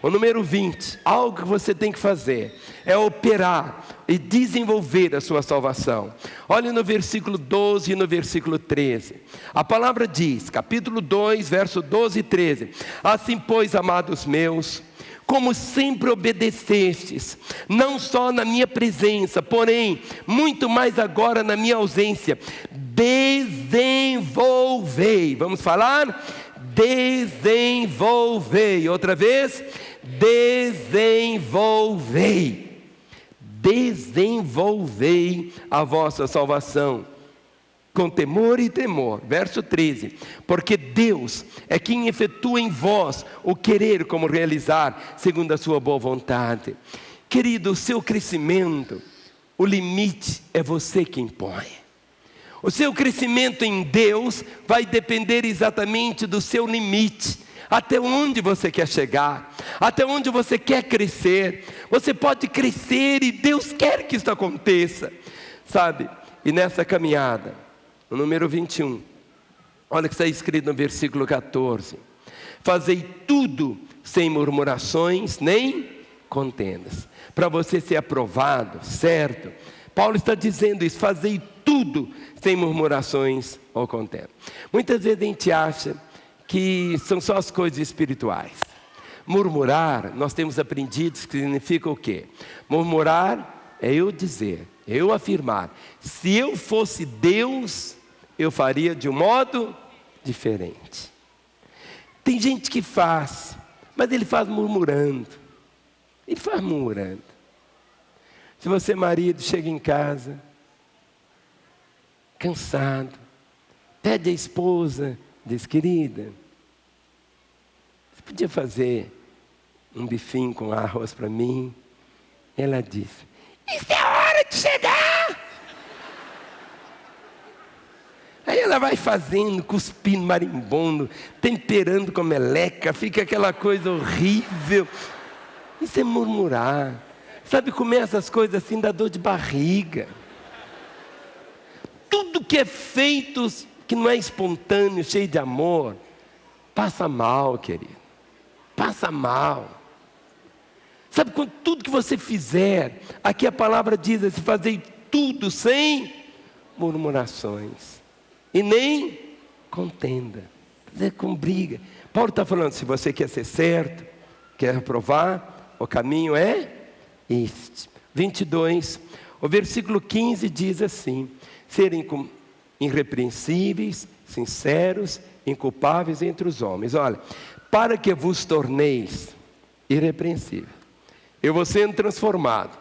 O número 20, algo que você tem que fazer, é operar e desenvolver a sua salvação. Olhe no versículo 12 e no versículo 13. A palavra diz, capítulo 2, verso 12 e 13. Assim, pois, amados meus, como sempre obedecestes, não só na minha presença, porém, muito mais agora na minha ausência, desenvolvei. Vamos falar? Desenvolvei. Outra vez, desenvolvei. Desenvolvei a vossa salvação com temor e temor. Verso 13, porque Deus é quem efetua em vós o querer como realizar, segundo a sua boa vontade. Querido, o seu crescimento, o limite é você que impõe. O seu crescimento em Deus vai depender exatamente do seu limite, até onde você quer chegar, até onde você quer crescer. Você pode crescer e Deus quer que isso aconteça, sabe? E nessa caminhada, o número 21, olha o que está escrito no versículo 14: fazei tudo sem murmurações nem contendas. Para você ser aprovado, certo? Paulo está dizendo isso: fazei tudo sem murmurações ou contendas. Muitas vezes a gente acha que são só as coisas espirituais. Murmurar, nós temos aprendido que significa o quê? Murmurar é eu dizer, eu afirmar: se eu fosse Deus, eu faria de um modo diferente. Tem gente que faz, mas ele faz murmurando. Ele faz murmurando. Se você, marido, chega em casa cansado, pede à esposa, diz: querida, você podia fazer um bifinho com arroz para mim? Ela diz: isso é hora de chegar. Aí ela vai fazendo, cuspindo marimbondo, temperando com meleca, fica aquela coisa horrível. Isso é murmurar. Sabe, comer essas coisas assim dá dor de barriga. Tudo que é feito, que não é espontâneo, cheio de amor, passa mal, querido. Passa mal. Sabe, quando tudo que você fizer, aqui a palavra diz assim: fazei tudo sem murmurações e nem contenda, fazer com briga. Paulo está falando: se você quer ser certo, quer aprovar, o caminho é este. 22, o versículo 15 diz assim: serem irrepreensíveis, sinceros, inculpáveis entre os homens. Olha, para que vos torneis irrepreensíveis. Eu vou sendo transformado.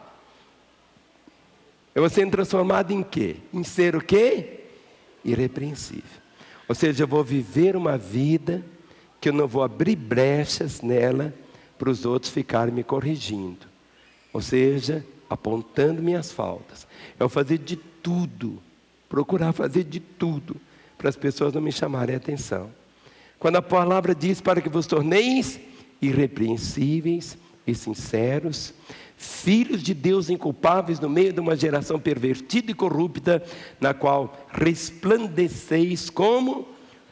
Eu vou sendo transformado em quê? Em ser o quê? Irrepreensível. Ou seja, eu vou viver uma vida que eu não vou abrir brechas nela para os outros ficarem me corrigindo. Ou seja, apontando minhas faltas. Eu vou fazer de tudo, procurar fazer de tudo, para as pessoas não me chamarem a atenção. Quando a palavra diz: para que vos torneis irrepreensíveis e sinceros, filhos de Deus inculpáveis no meio de uma geração pervertida e corrupta, na qual resplandeceis como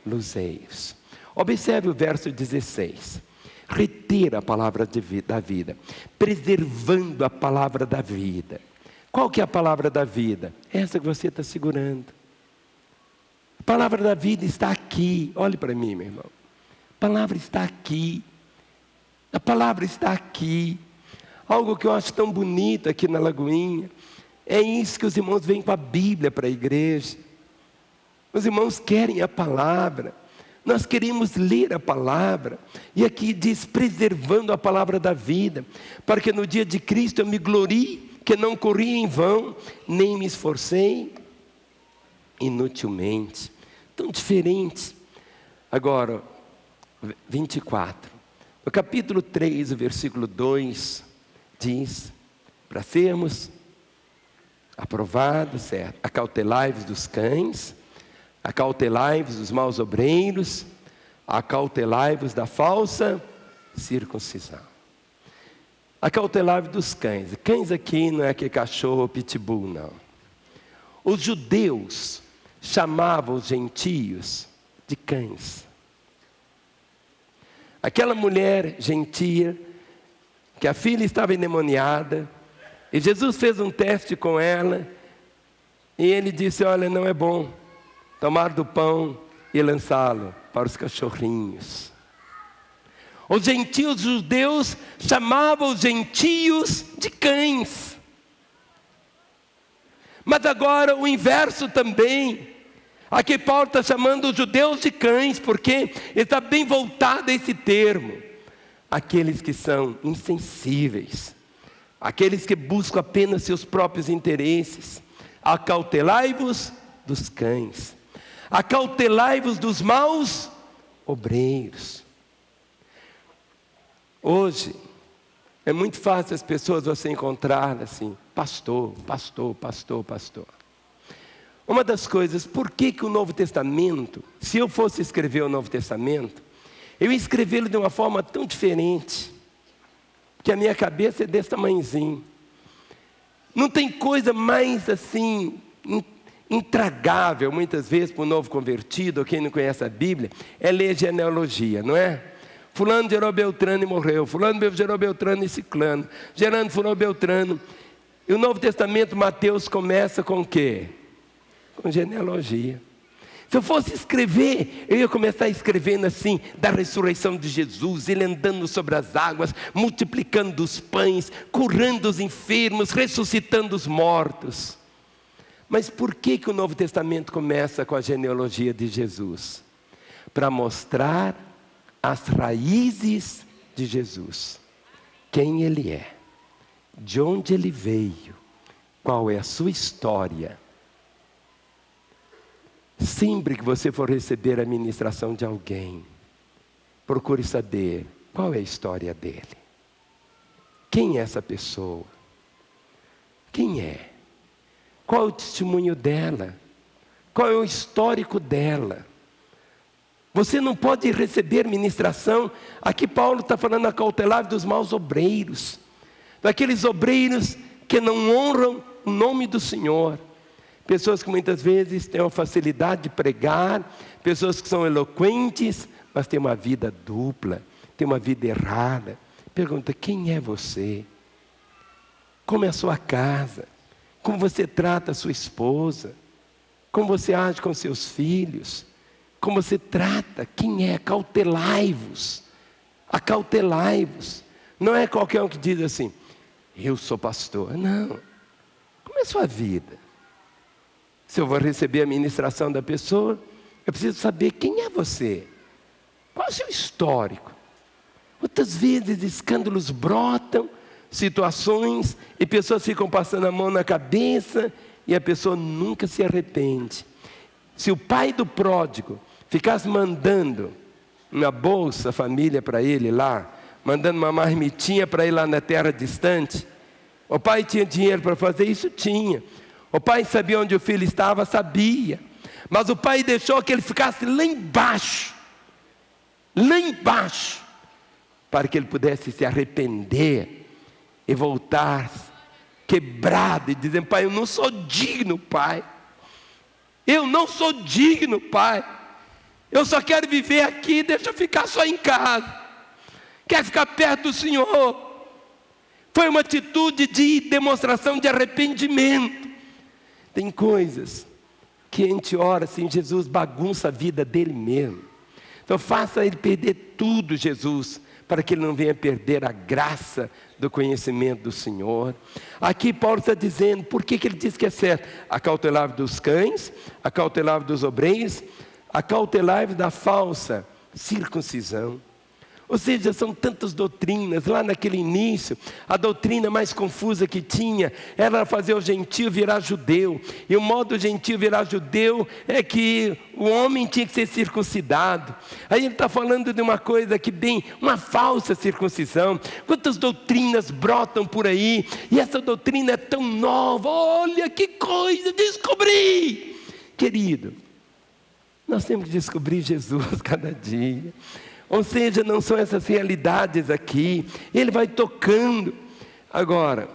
luzeiros. Observe o verso 16. Reter a palavra da vida, preservando a palavra da vida. Qual que é a palavra da vida? Essa que você está segurando. A palavra da vida está aqui. Olhe para mim, meu irmão. A palavra está aqui. A palavra está aqui. Algo que eu acho tão bonito aqui na Lagoinha. É isso que os irmãos vêm com a Bíblia para a igreja. Os irmãos querem a palavra. Nós queremos ler a palavra. E aqui diz, preservando a palavra da vida. Para que no dia de Cristo eu me glorie, que não corri em vão, nem me esforcei inutilmente. Tão diferente. Agora, 24. No capítulo 3, o versículo 2, diz, para sermos aprovados, certo? Acautelai-vos dos cães, acautelai-vos dos maus obreiros, acautelai-vos da falsa circuncisão. Acautelai-vos dos cães. Cães aqui não é que cachorro, pitbull, não. Os judeus chamavam os gentios de cães. Aquela mulher gentia, que a filha estava endemoniada, e Jesus fez um teste com ela, e ele disse, olha, não é bom tomar do pão e lançá-lo para os cachorrinhos. Os gentios, os judeus, chamavam os gentios de cães. Mas agora o inverso também. Aqui Paulo está chamando os judeus de cães, porque está bem voltado a esse termo. Aqueles que são insensíveis, aqueles que buscam apenas seus próprios interesses. Acautelai-vos dos cães. Acautelai-vos dos maus obreiros. Hoje, é muito fácil as pessoas você encontrar assim, pastor, pastor, pastor, pastor. Uma das coisas, por que o Novo Testamento, se eu fosse escrever o Novo Testamento, eu ia escrevê-lo de uma forma tão diferente, que a minha cabeça é desse tamanhozinho. Não tem coisa mais assim, intragável, muitas vezes, para o novo convertido, ou quem não conhece a Bíblia, é ler genealogia, não é? Fulano gerou Beltrano e morreu, fulano gerou Beltrano e ciclano, gerando fulano Beltrano. E o Novo Testamento, Mateus, começa com o quê? Com genealogia. Se eu fosse escrever, eu ia começar escrevendo assim, da ressurreição de Jesus, ele andando sobre as águas, multiplicando os pães, curando os enfermos, ressuscitando os mortos. Mas por que o Novo Testamento começa com a genealogia de Jesus? Para mostrar as raízes de Jesus. Quem ele é, de onde ele veio, qual é a sua história. Sempre que você for receber a ministração de alguém, procure saber qual é a história dele. Quem é essa pessoa? Quem é? Qual é o testemunho dela? Qual é o histórico dela? Você não pode receber ministração. Aqui Paulo está falando acautelai dos maus obreiros, daqueles obreiros que não honram o nome do Senhor. Pessoas que muitas vezes têm uma facilidade de pregar, pessoas que são eloquentes, mas têm uma vida dupla, têm uma vida errada. Pergunta, quem é você? Como é a sua casa? Como você trata a sua esposa? Como você age com seus filhos? Como você trata? Quem é? Acautelai-vos. Acautelai-vos. Não é qualquer um que diz assim, eu sou pastor. Não. Como é a sua vida? Se eu vou receber a ministração da pessoa, eu preciso saber quem é você. Qual é o seu histórico? Quantas vezes escândalos brotam, situações, e pessoas ficam passando a mão na cabeça, e a pessoa nunca se arrepende. Se o pai do pródigo ficasse mandando uma bolsa família para ele lá, mandando uma marmitinha para ele lá na terra distante, o pai tinha dinheiro para fazer isso? Tinha. O pai sabia onde o filho estava? Sabia. Mas o pai deixou que ele ficasse lá embaixo, para que ele pudesse se arrepender e voltar quebrado e dizendo: Pai, eu não sou digno, Pai. Eu não sou digno, Pai. Eu só quero viver aqui, deixa eu ficar só em casa. Quero ficar perto do Senhor. Foi uma atitude de demonstração de arrependimento. Tem coisas que a gente ora assim: Jesus, bagunça a vida dele mesmo. Então faça ele perder tudo, Jesus, para que ele não venha perder a graça do conhecimento do Senhor. Aqui Paulo está dizendo, por que ele diz que é certo? Acautelai-vos dos cães, acautelai-vos dos obreiros, acautelai-vos da falsa circuncisão. Ou seja, são tantas doutrinas. Lá naquele início, a doutrina mais confusa que tinha era fazer o gentio virar judeu. E o modo gentio virar judeu é que o homem tinha que ser circuncidado. Aí ele está falando de uma coisa que bem, uma falsa circuncisão. Quantas doutrinas brotam por aí, e essa doutrina é tão nova. Olha que coisa, descobri! Querido, nós temos que descobrir Jesus cada dia. Ou seja, não são essas realidades aqui. Ele vai tocando. Agora,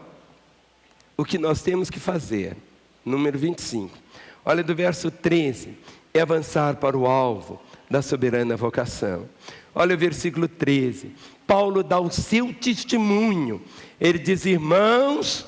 o que nós temos que fazer, número 25. Olha do verso 13. É avançar para o alvo da soberana vocação. Olha o versículo 13. Paulo dá o seu testemunho. Ele diz: irmãos,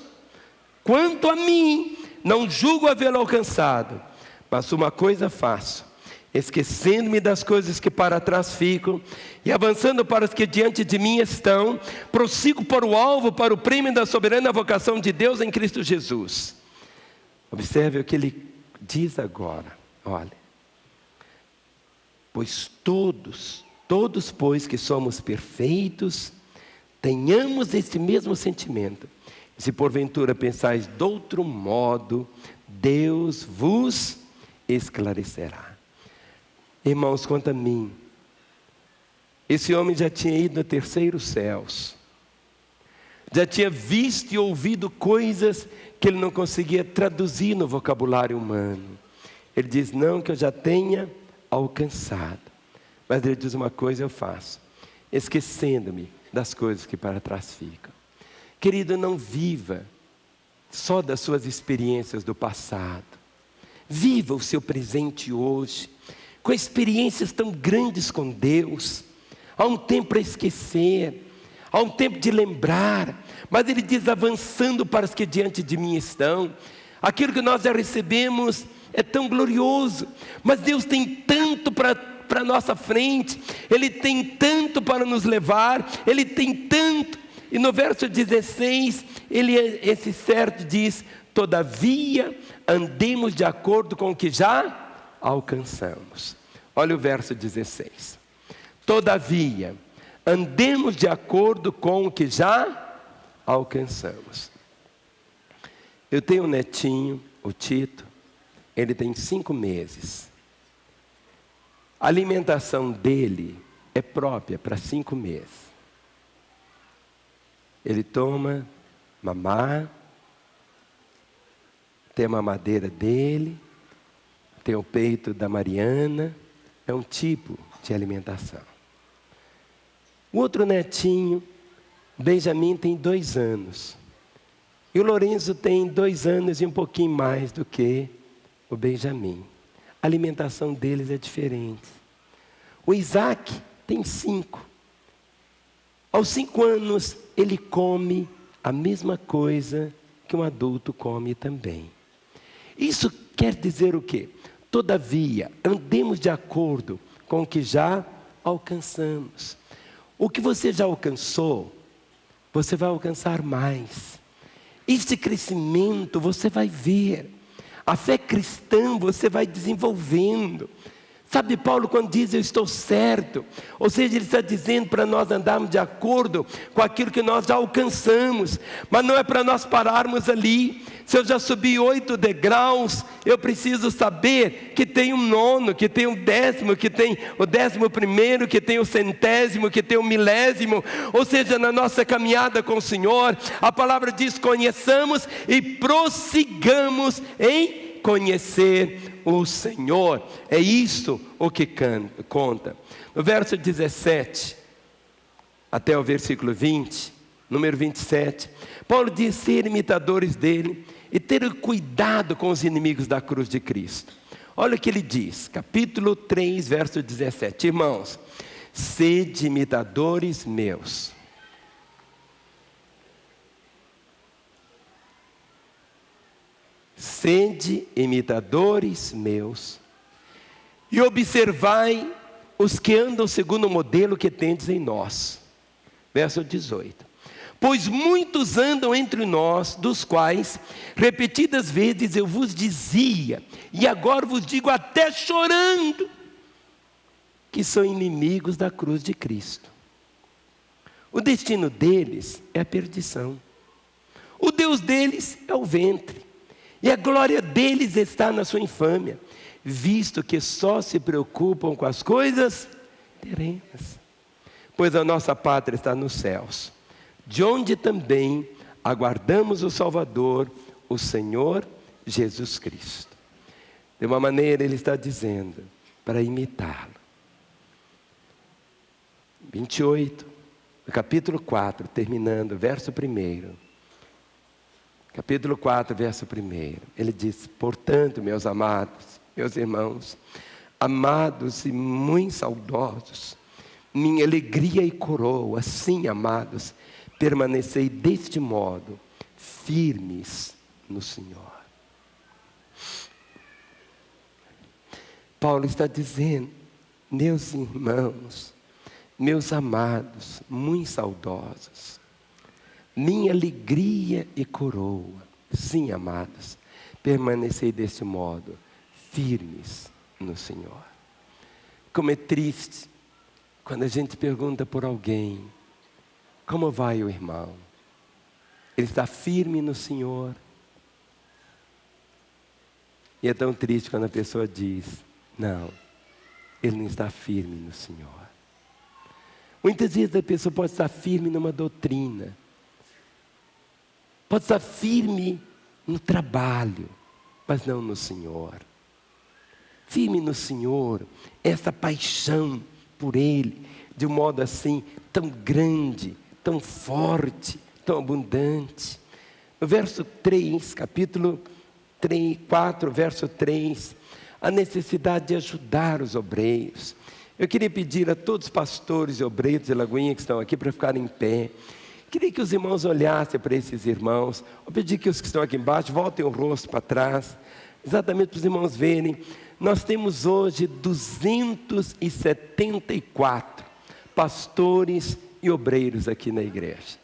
quanto a mim, não julgo havê-lo alcançado, mas uma coisa faço, esquecendo-me das coisas que para trás ficam e avançando para as que diante de mim estão, prossigo para o alvo, para o prêmio da soberana vocação de Deus em Cristo Jesus. Observe o que ele diz agora. Olha: pois todos pois que somos perfeitos, tenhamos este mesmo sentimento. Se porventura pensais de outro modo, Deus vos esclarecerá. Irmãos, quanto a mim, esse homem já tinha ido no terceiro céus, já tinha visto e ouvido coisas que ele não conseguia traduzir no vocabulário humano. Ele diz: não que eu já tenha alcançado, mas ele diz: uma coisa eu faço, esquecendo-me das coisas que para trás ficam. Querido, não viva só das suas experiências do passado, viva o seu presente hoje, com experiências tão grandes com Deus. Há um tempo para esquecer, há um tempo de lembrar, mas ele diz: avançando para os que diante de mim estão. Aquilo que nós já recebemos é tão glorioso, mas Deus tem tanto para a nossa frente, Ele tem tanto para nos levar, Ele tem tanto. E no verso 16, esse certo diz: todavia andemos de acordo com o que já alcançamos. Olha o verso 16. Todavia, andemos de acordo com o que já alcançamos. Eu tenho um netinho, o Tito, ele tem 5 meses. A alimentação dele é própria para 5 meses. Ele toma mamar, tem a mamadeira dele, tem o peito da Mariana, é um tipo de alimentação. O outro netinho, Benjamin, tem 2 anos. E o Lourenço tem 2 anos e um pouquinho mais do que o Benjamin. A alimentação deles é diferente. O Isaac tem 5. Aos 5 anos, ele come a mesma coisa que um adulto come também. Isso quer dizer o quê? Todavia, andemos de acordo com o que já alcançamos. O que você já alcançou, você vai alcançar mais. Este crescimento você vai ver. A fé cristã você vai desenvolvendo. Sabe, Paulo, quando diz eu estou certo, ou seja, ele está dizendo para nós andarmos de acordo com aquilo que nós já alcançamos, mas não é para nós pararmos ali. Se eu já subi 8 degraus, eu preciso saber que tem um 9, que tem um 10º, que tem o 11º, que tem o 100º, que tem o 1000º, ou seja, na nossa caminhada com o Senhor, a palavra diz: conheçamos e prossigamos em conhecer o Senhor. É isso o que conta. No verso 17 até o versículo 20, número 27, Paulo diz ser imitadores dele e ter cuidado com os inimigos da cruz de Cristo. Olha o que ele diz, capítulo 3, verso 17. Irmãos, sede imitadores meus. Sede imitadores meus, e observai os que andam segundo o modelo que tendes em nós. Verso 18. Pois muitos andam entre nós, dos quais, repetidas vezes eu vos dizia, e agora vos digo até chorando, que são inimigos da cruz de Cristo. O destino deles é a perdição. O Deus deles é o ventre. E a glória deles está na sua infâmia, visto que só se preocupam com as coisas terrenas. Pois a nossa pátria está nos céus, de onde também aguardamos o Salvador, o Senhor Jesus Cristo. De uma maneira ele está dizendo, para imitá-lo. 28, capítulo 4, terminando, verso 1. Capítulo 4, verso 1. Ele diz, portanto, meus amados, meus irmãos, amados e muito saudosos, minha alegria e coroa, sim, amados, permanecei deste modo, firmes no Senhor. Paulo está dizendo, meus irmãos, meus amados, muito saudosos, minha alegria e coroa, sim, amados, permanecei deste modo, firmes no Senhor. Como é triste quando a gente pergunta por alguém, como vai o irmão? Ele está firme no Senhor? E é tão triste quando a pessoa diz, não, ele não está firme no Senhor. Muitas vezes a pessoa pode estar firme numa doutrina, pode estar firme no trabalho, mas não no Senhor. Firme no Senhor, essa paixão por Ele, de um modo assim, tão grande, tão forte, tão abundante. No verso 3, capítulo 3, 4, verso 3, a necessidade de ajudar os obreiros. Eu queria pedir a todos os pastores e obreiros de Lagoinha que estão aqui para ficarem em pé. Queria que os irmãos olhassem para esses irmãos. Vou pedir que os que estão aqui embaixo voltem o rosto para trás, exatamente para os irmãos verem. Nós temos hoje 274 pastores e obreiros aqui na igreja.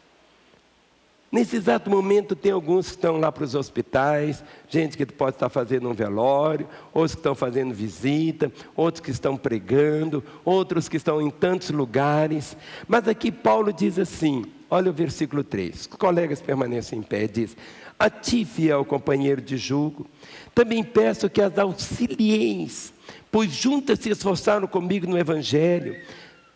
Nesse exato momento tem alguns que estão lá para os hospitais, gente que pode estar fazendo um velório, outros que estão fazendo visita, outros que estão pregando, outros que estão em tantos lugares. Mas aqui Paulo diz assim, olha o versículo 3, os colegas permanecem em pé, diz, a ti, fiel companheiro de jugo, também peço que as auxilieis, pois juntas se esforçaram comigo no Evangelho,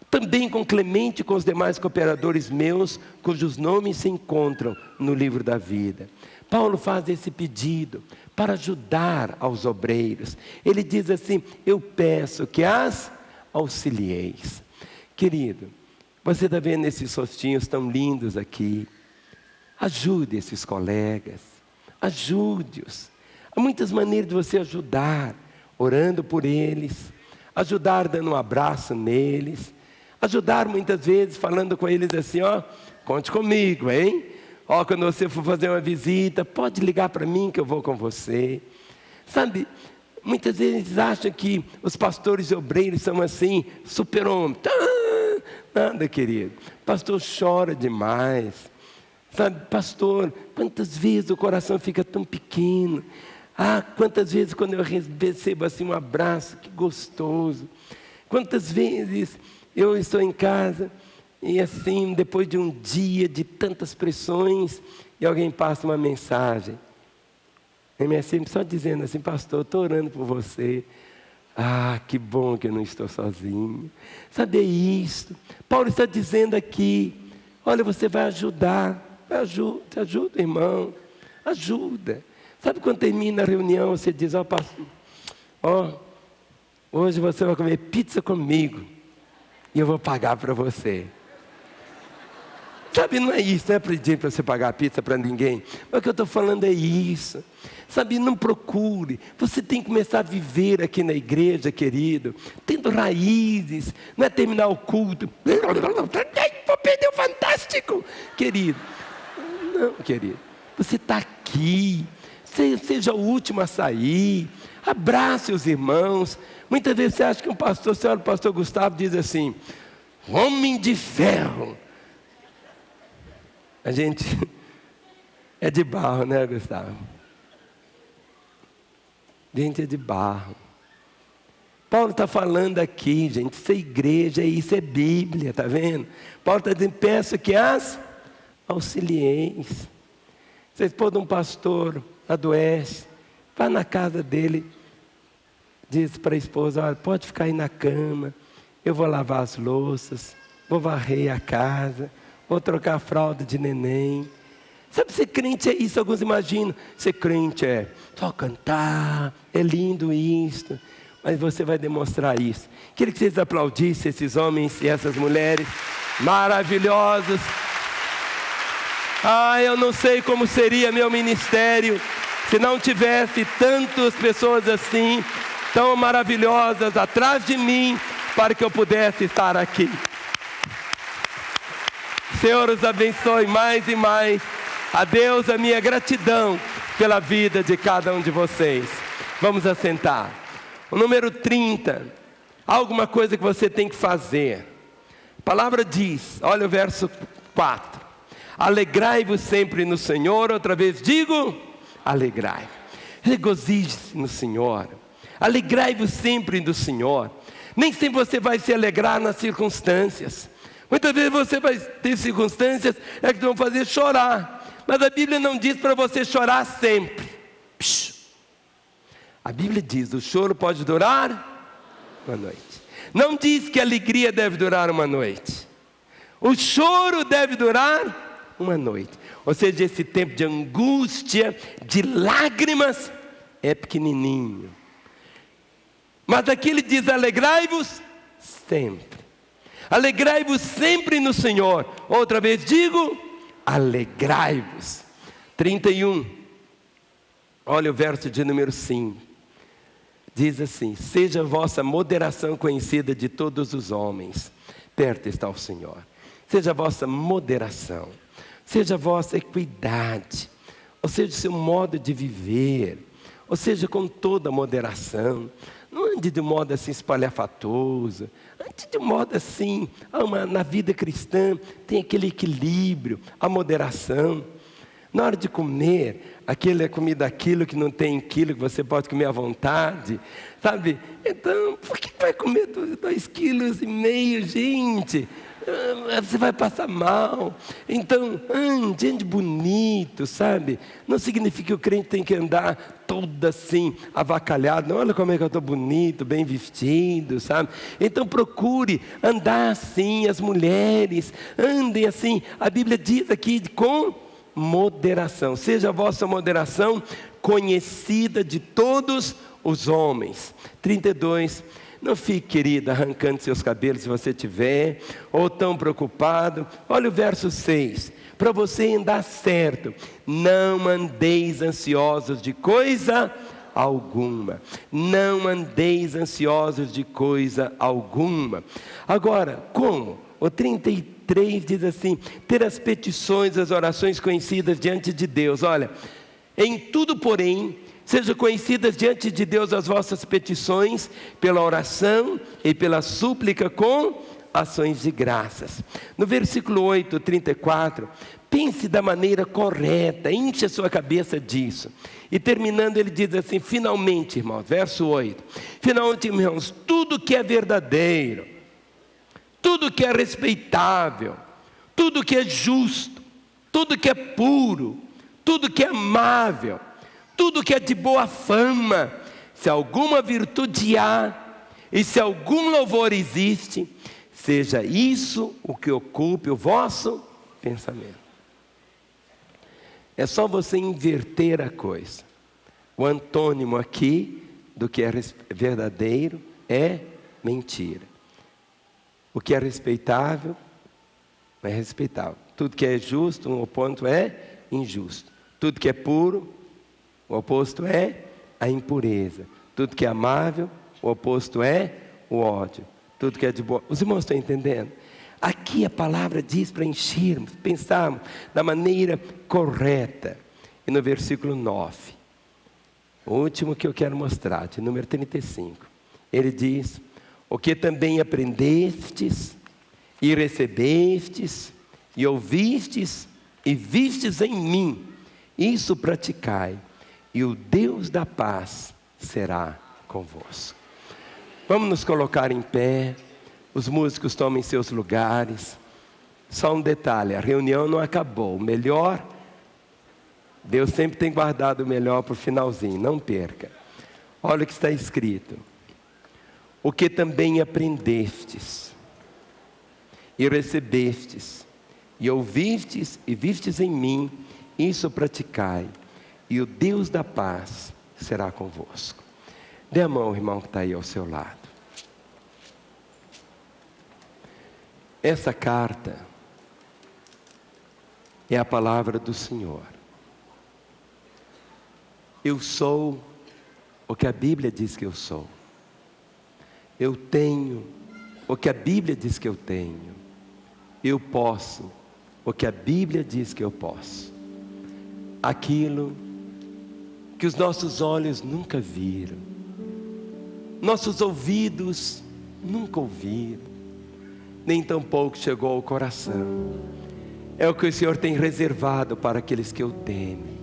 também com Clemente e com os demais cooperadores meus, cujos nomes se encontram no livro da vida. Paulo faz esse pedido para ajudar aos obreiros. Ele diz assim, eu peço que as auxilieis. Querido, você está vendo esses rostinhos tão lindos aqui? Ajude esses colegas, ajude-os. Há muitas maneiras de você ajudar, orando por eles, ajudar dando um abraço neles, ajudar muitas vezes falando com eles assim, ó, conte comigo, hein? Ó, quando você for fazer uma visita, pode ligar para mim que eu vou com você. Sabe, muitas vezes acham que os pastores e obreiros são assim, super-homem. Nada, querido. Pastor chora demais. Sabe, pastor, quantas vezes o coração fica tão pequeno. Ah, quantas vezes quando eu recebo assim um abraço, que gostoso. Quantas vezes eu estou em casa e assim, depois de um dia de tantas pressões, e alguém passa uma mensagem. MSM só dizendo assim, pastor, estou orando por você. Ah, que bom que eu não estou sozinho. Sabe isso? Paulo está dizendo aqui, olha, você vai ajudar. Ajuda, irmão. Ajuda. Sabe quando termina a reunião, você diz, ó, pastor, ó, hoje você vai comer pizza comigo. E eu vou pagar para você. Sabe, não é isso, não é pedir para você pagar a pizza para ninguém. Mas o que eu estou falando é isso. Sabe, não procure. Você tem que começar a viver aqui na igreja, querido, tendo raízes. Não é terminar o culto. Vou perder o fantástico, querido. Não, querido. Você está aqui. Seja o último a sair. Abrace os irmãos. Muitas vezes você acha que um pastor, você olha o pastor Gustavo, diz assim: homem de ferro. A gente é de barro, né, Gustavo? A gente é de barro. Paulo está falando aqui, gente, isso é igreja, isso é Bíblia, está vendo? Paulo está dizendo: peço que as auxilieis. Vocês podem, um pastor adoece, vai na casa dele, diz para a esposa: olha, pode ficar aí na cama, eu vou lavar as louças, vou varrer a casa, vou trocar a fralda de neném. Sabe, ser crente é isso. Alguns imaginam, ser crente é só cantar, é lindo isso. Mas você vai demonstrar isso. Queria que vocês aplaudissem esses homens e essas mulheres maravilhosos. Eu não sei como seria meu ministério se não tivesse tantas pessoas assim, tão maravilhosas atrás de mim, para que eu pudesse estar aqui. Senhor os abençoe mais e mais. A Deus a minha gratidão pela vida de cada um de vocês. Vamos assentar. O número 30. Alguma coisa que você tem que fazer. A palavra diz, olha o verso 4. Alegrai-vos sempre no Senhor. Outra vez digo, alegrai. Regozije-se no Senhor. Alegrai-vos sempre no Senhor. Nem sempre você vai se alegrar nas circunstâncias. Muitas vezes você vai ter circunstâncias que vão fazer chorar. Mas a Bíblia não diz para você chorar sempre. A Bíblia diz: o choro pode durar uma noite. Não diz que a alegria deve durar uma noite. O choro deve durar uma noite. Ou seja, esse tempo de angústia, de lágrimas, é pequenininho. Mas aqui ele diz: alegrai-vos sempre. Alegrai-vos sempre no Senhor. Outra vez digo, alegrai-vos. 31. Olha o verso de número 5. Diz assim: seja a vossa moderação conhecida de todos os homens. Perto está o Senhor. Seja a vossa moderação. Seja a vossa equidade. Ou seja, o seu modo de viver. Ou seja, com toda moderação. Não ande de modo assim espalhafatoso. Ande de modo assim. Na vida cristã tem aquele equilíbrio, a moderação. Na hora de comer, aquele é comida aquilo que não tem quilo, que você pode comer à vontade. Sabe? Então, por que vai comer 2,5 quilos, gente? Você vai passar mal. Então, ande bonito, sabe? Não significa que o crente tem que andar todo assim, avacalhado. Não, olha como é que eu estou bonito, bem vestido, sabe? Então procure andar assim. As mulheres andem assim. A Bíblia diz aqui com moderação. Seja a vossa moderação conhecida de todos os homens. 32. Não fique, querida, arrancando seus cabelos se você tiver, ou tão preocupado. Olha o verso 6. Para você andar certo, não andeis ansiosos de coisa alguma. Não andeis ansiosos de coisa alguma. Agora, como? O 33 diz assim: ter as petições, as orações conhecidas diante de Deus. Olha, em tudo, porém, sejam conhecidas diante de Deus as vossas petições, pela oração e pela súplica com ações de graças. No versículo 8, 34, pense da maneira correta, enche a sua cabeça disso. E terminando ele diz assim: finalmente, irmãos, verso 8, finalmente, irmãos, tudo que é verdadeiro, tudo que é respeitável, tudo que é justo, tudo que é puro, tudo que é amável, tudo que é de boa fama, se alguma virtude há, e se algum louvor existe, seja isso o que ocupe o vosso pensamento. É só você inverter a coisa. O antônimo aqui do que é verdadeiro é mentira. O que é respeitável não é respeitável. Tudo que é justo, o oposto é injusto. Tudo que é puro, o oposto é a impureza. Tudo que é amável, o oposto é o ódio. Tudo que é de boa. Os irmãos estão entendendo? Aqui a palavra diz para enchermos, pensarmos da maneira correta. E no versículo 9, o último que eu quero mostrar, de número 35, ele diz: o que também aprendestes, e recebestes, e ouvistes, e vistes em mim, isso praticai, e o Deus da paz será convosco. Vamos nos colocar em pé, os músicos tomem seus lugares. Só um detalhe, a reunião não acabou. O melhor, Deus sempre tem guardado o melhor para o finalzinho, não perca. Olha o que está escrito: o que também aprendestes, e recebestes, e ouvistes, e vistes em mim, isso praticai, e o Deus da paz será convosco. Dê a mão ao irmão que está aí ao seu lado. Essa carta é a palavra do Senhor. Eu sou o que a Bíblia diz que eu sou. Eu tenho o que a Bíblia diz que eu tenho. Eu posso o que a Bíblia diz que eu posso. Aquilo que os nossos olhos nunca viram, nossos ouvidos nunca ouviram, nem tampouco chegou ao coração. É o que o Senhor tem reservado para aqueles que o temem.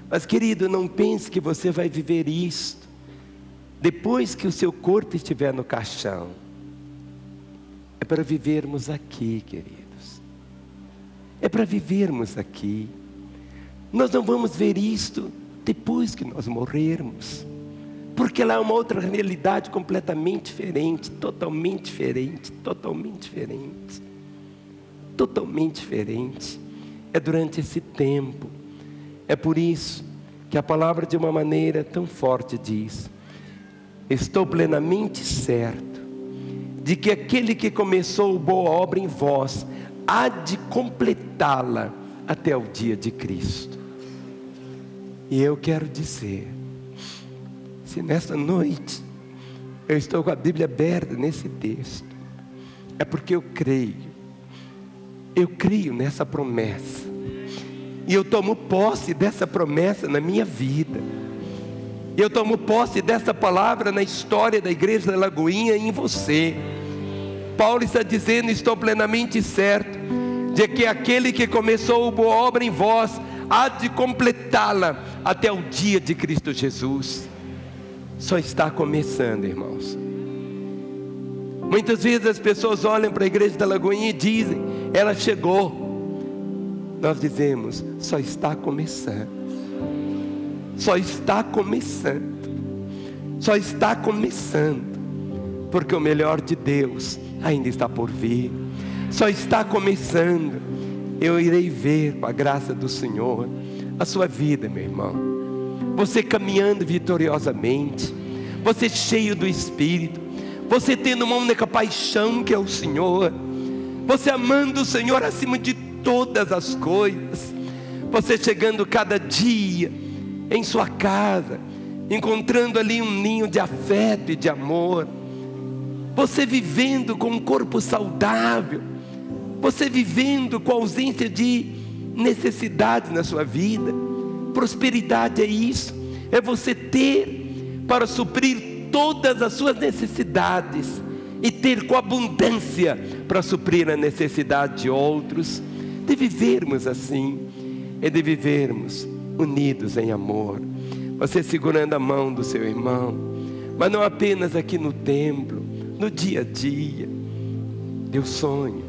Mas, querido, não pense que você vai viver isto depois que o seu corpo estiver no caixão. É para vivermos aqui, queridos. É para vivermos aqui. Nós não vamos ver isto depois que nós morrermos, porque lá é uma outra realidade completamente diferente, totalmente diferente, totalmente diferente, totalmente diferente. É durante esse tempo. É por isso que a palavra, de uma maneira tão forte, diz: estou plenamente certo de que aquele que começou boa obra em vós há de completá-la até o dia de Cristo. E eu quero dizer, se nessa noite eu estou com a Bíblia aberta nesse texto, é porque eu creio nessa promessa, e eu tomo posse dessa promessa na minha vida. Eu tomo posse dessa palavra na história da igreja da Lagoinha e em você. Paulo está dizendo: estou plenamente certo de que aquele que começou a boa obra em vós há de completá-la até o dia de Cristo Jesus. Só está começando, irmãos. Muitas vezes as pessoas olham para a igreja da Lagoinha e dizem: ela chegou. Nós dizemos: só está começando. Só está começando. Só está começando. Porque o melhor de Deus ainda está por vir. Só está começando. Eu irei ver, com a graça do Senhor, a sua vida, meu irmão. Você caminhando vitoriosamente, você cheio do Espírito, você tendo uma única paixão, que é o Senhor, você amando o Senhor acima de todas as coisas, você chegando cada dia em sua casa, encontrando ali um ninho de afeto e de amor, você vivendo com um corpo saudável, você vivendo com a ausência de necessidades na sua vida. Prosperidade é isso, é você ter para suprir todas as suas necessidades, e ter com abundância para suprir a necessidade de outros. De vivermos assim, é de vivermos unidos em amor, você segurando a mão do seu irmão, mas não apenas aqui no templo, no dia a dia. Eu sonho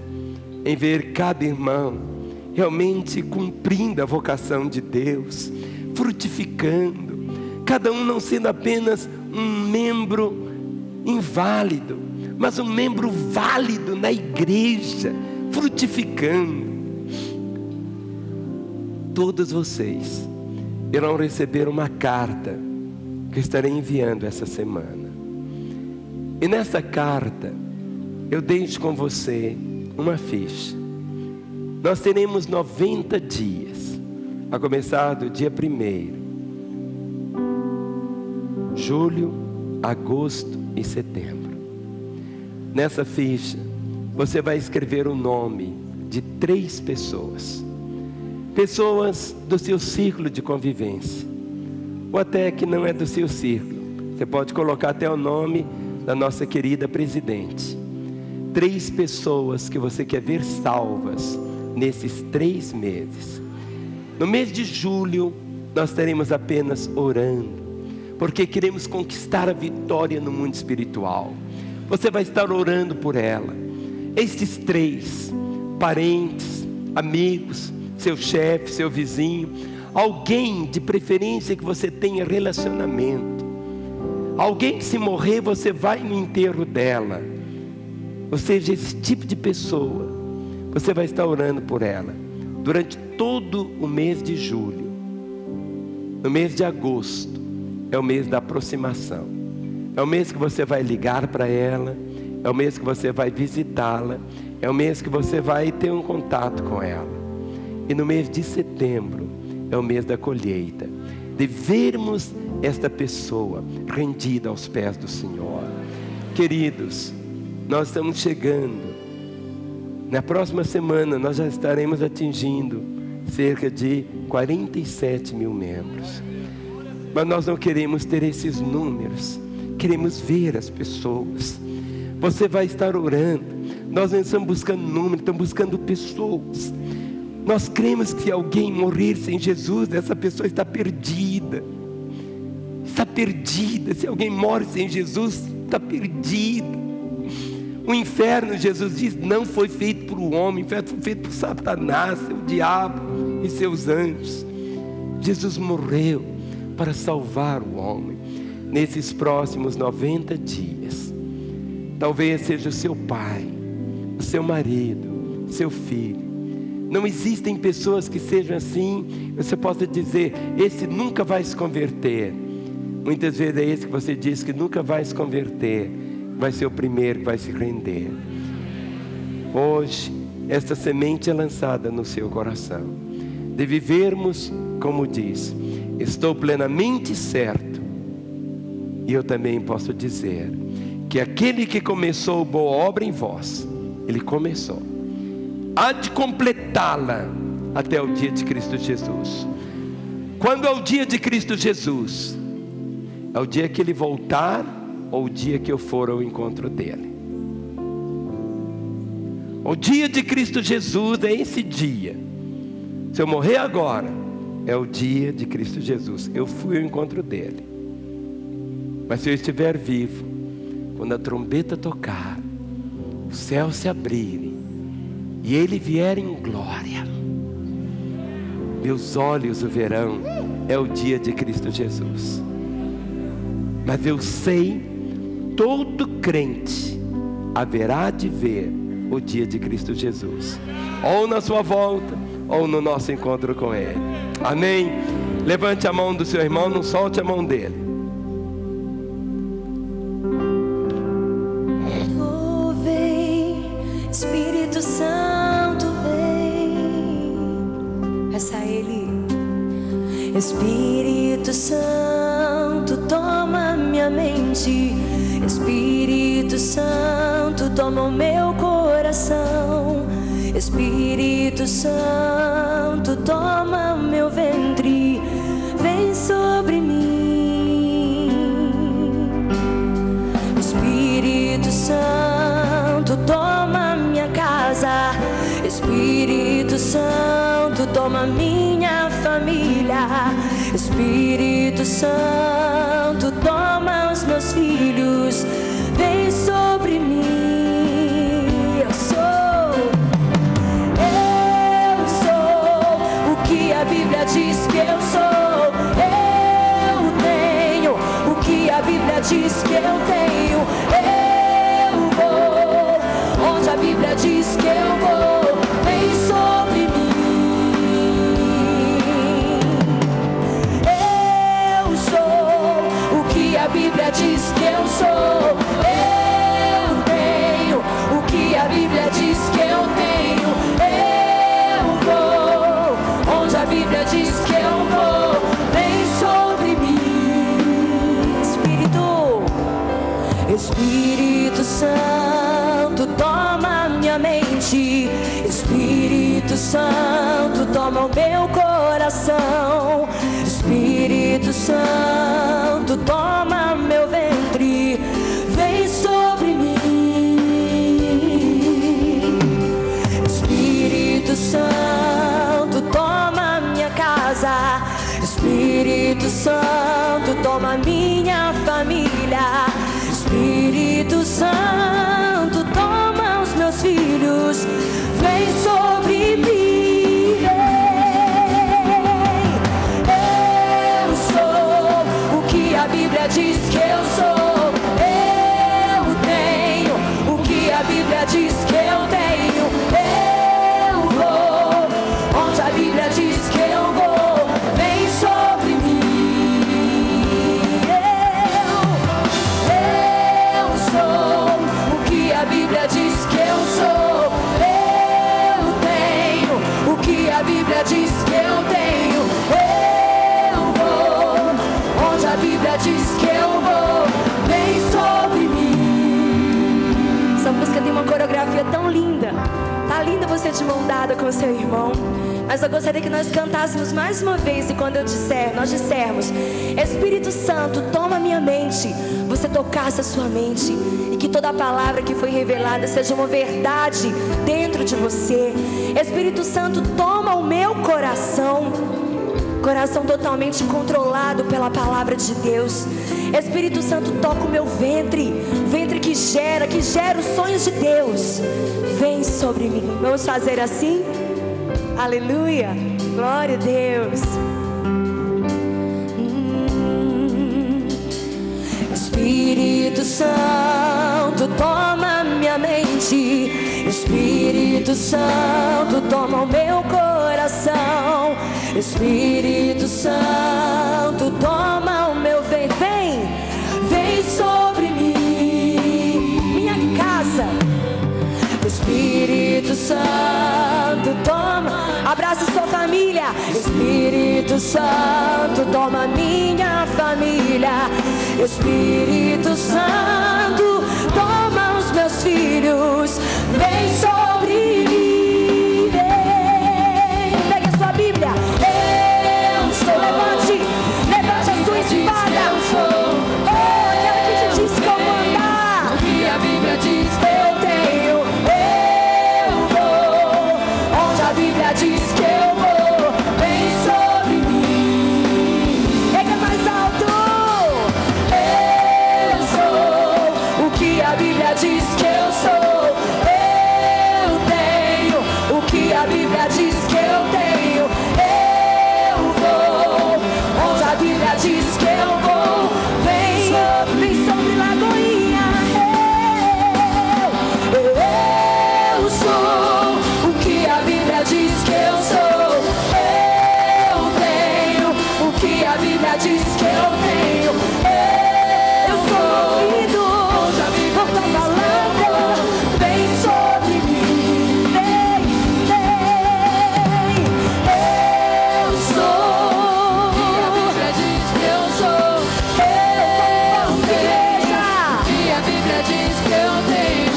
em ver cada irmão realmente cumprindo a vocação de Deus, frutificando, cada um não sendo apenas um membro inválido, mas um membro válido na igreja, frutificando. Todos vocês irão receber uma carta que eu estarei enviando essa semana, e nessa carta eu deixo com você uma ficha. Nós teremos 90 dias, a começar do dia 1º, julho, agosto e setembro. Nessa ficha, você vai escrever o nome de 3 pessoas. Pessoas do seu círculo de convivência, ou até que não é do seu círculo. Você pode colocar até o nome da nossa querida presidente. 3 pessoas que você quer ver salvas nesses 3 meses. No mês de julho, nós estaremos apenas orando, porque queremos conquistar a vitória no mundo espiritual. Você vai estar orando por ela. Estes 3, parentes, amigos, seu chefe, seu vizinho, alguém de preferência que você tenha relacionamento, alguém que se morrer você vai no enterro dela, ou seja, esse tipo de pessoa, você vai estar orando por ela, durante todo o mês de julho. No mês de agosto, é o mês da aproximação, é o mês que você vai ligar para ela, é o mês que você vai visitá-la, é o mês que você vai ter um contato com ela. E no mês de setembro, é o mês da colheita, de vermos esta pessoa rendida aos pés do Senhor. Queridos, nós estamos chegando, na próxima semana nós já estaremos atingindo cerca de 47 mil membros. Mas nós não queremos ter esses números, queremos ver as pessoas. Você vai estar orando, nós não estamos buscando números, estamos buscando pessoas. Nós cremos que se alguém morrer sem Jesus, essa pessoa está perdida. Está perdida. Se alguém morre sem Jesus, está perdido. O inferno, Jesus diz, não foi feito por um homem, foi feito por Satanás, seu diabo e seus anjos. Jesus morreu para salvar o homem. Nesses próximos 90 dias, talvez seja o seu pai, o seu marido, seu filho. Não existem pessoas que sejam assim, você possa dizer, esse nunca vai se converter. Muitas vezes é esse que você diz que nunca vai se converter, vai ser o primeiro que vai se render. Hoje, esta semente é lançada no seu coração, de vivermos como diz, estou plenamente certo, e eu também posso dizer, que aquele que começou boa obra em vós, ele começou, há de completá-la até o dia de Cristo Jesus. Quando é o dia de Cristo Jesus? É o dia que Ele voltar, ou o dia que eu for ao encontro dEle? O dia de Cristo Jesus é esse dia. Se eu morrer agora, é o dia de Cristo Jesus. Eu fui ao encontro dEle. Mas se eu estiver vivo, quando a trombeta tocar, os céus se abrirem, e Ele vier em glória, meus olhos o verão. É o dia de Cristo Jesus. Mas eu sei, todo crente haverá de ver o dia de Cristo Jesus, ou na sua volta, ou no nosso encontro com Ele. Amém? Levante a mão do seu irmão, não solte a mão dele. Vem, Espírito Santo, vem. Peça a Ele. Espírito Santo, toma minha mente. Espírito Santo, toma o meu coração. Espírito Santo, toma o meu ventre. Vem sobre mim. Espírito Santo, toma minha casa. Espírito Santo, toma minha família. Espírito Santo, toma os meus filhos. Vem sobre mim. Eu sou o que a Bíblia diz que eu sou. Eu tenho o que a Bíblia diz que eu tenho. Eu vou onde a Bíblia diz que eu vou. Vem sobre mim. Eu sou o que a Bíblia diz que eu sou. Eu tenho o que a Bíblia diz que eu tenho. Eu Espírito Santo, toma minha mente. Espírito Santo, toma o meu coração. Espírito Santo, toma meu ventre. Vem sobre mim. Espírito Santo, toma minha casa. Espírito Santo, toma minha família. Espírito Santo, toma os meus filhos. Vem sobre mim. Eu sou o que a Bíblia diz que eu sou. Eu tenho o que a Bíblia diz que eu tenho. Eu vou onde a Bíblia diz que eu vou. Vem sobre mim. Eu sou o que a Bíblia diz que eu sou. Eu tenho o que a Bíblia diz que eu tenho. Eu vou onde a Bíblia diz que eu vou. Vem sobre mim. Essa música tem uma coreografia tão linda. Tá linda você de mão dada com o seu irmão. Mas eu gostaria que nós cantássemos mais uma vez. E quando nós dissermos: Espírito Santo, toma minha mente, você tocasse a sua mente. E que toda a palavra que foi revelada seja uma verdade dentro de você. Espírito Santo, toma o meu coração. Coração totalmente controlado pela palavra de Deus. Espírito Santo, toca o meu ventre. Ventre que gera os sonhos de Deus. Vem sobre mim. Vamos fazer assim? Aleluia, glória a Deus. Espírito Santo, toma minha mente. Espírito Santo, toma o meu coração. Espírito Santo, toma o meu ventre. Vem sobre mim, minha casa. Espírito Santo, toma, abraça sua família. Espírito Santo, toma minha família. Espírito Santo, toma os meus filhos. Vem sobre mim. Pegue a sua Bíblia. Eu sou. Levante a sua espada. Eu sou. Aquela que te diz como andar. O que a Bíblia diz eu tenho. A Bíblia diz que eu vou. Vem sobre mim. Pega mais alto. Eu sou o que a Bíblia diz que eu sou. Eu tenho o que a Bíblia diz que eu tenho. Eu vou onde a Bíblia diz que eu vou. Vem sobre Lagoinha. Eu sou o que a Bíblia diz que eu sou. Eu tenho o que a Bíblia diz que eu tenho. Eu sou ouvido onde a Bíblia está falando. Vem sobre mim. Eu sou o que a Bíblia diz que eu sou. Eu tenho o que a Bíblia diz que eu tenho.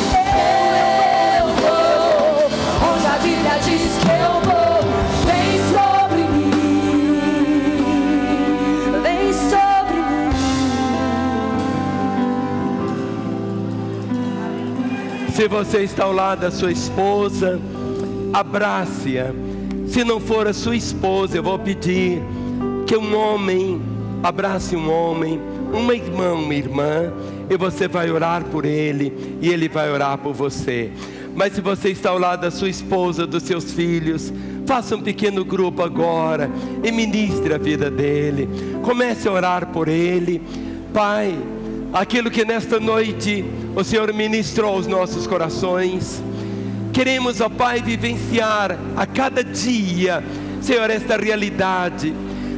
Eu vou onde a Bíblia diz que eu vou. Vem sobre mim. Vem sobre mim. Se você está ao lado da sua esposa, abrace-a. Se não for a sua esposa, eu vou pedir que um homem abrace um homem, uma irmã, uma irmã, e você vai orar por ele, e ele vai orar por você. Mas se você está ao lado da sua esposa, dos seus filhos, faça um pequeno grupo agora e ministre a vida dele. Comece a orar por ele. Pai, aquilo que nesta noite o Senhor ministrou aos nossos corações, queremos, ó Pai, vivenciar a cada dia, Senhor, esta realidade.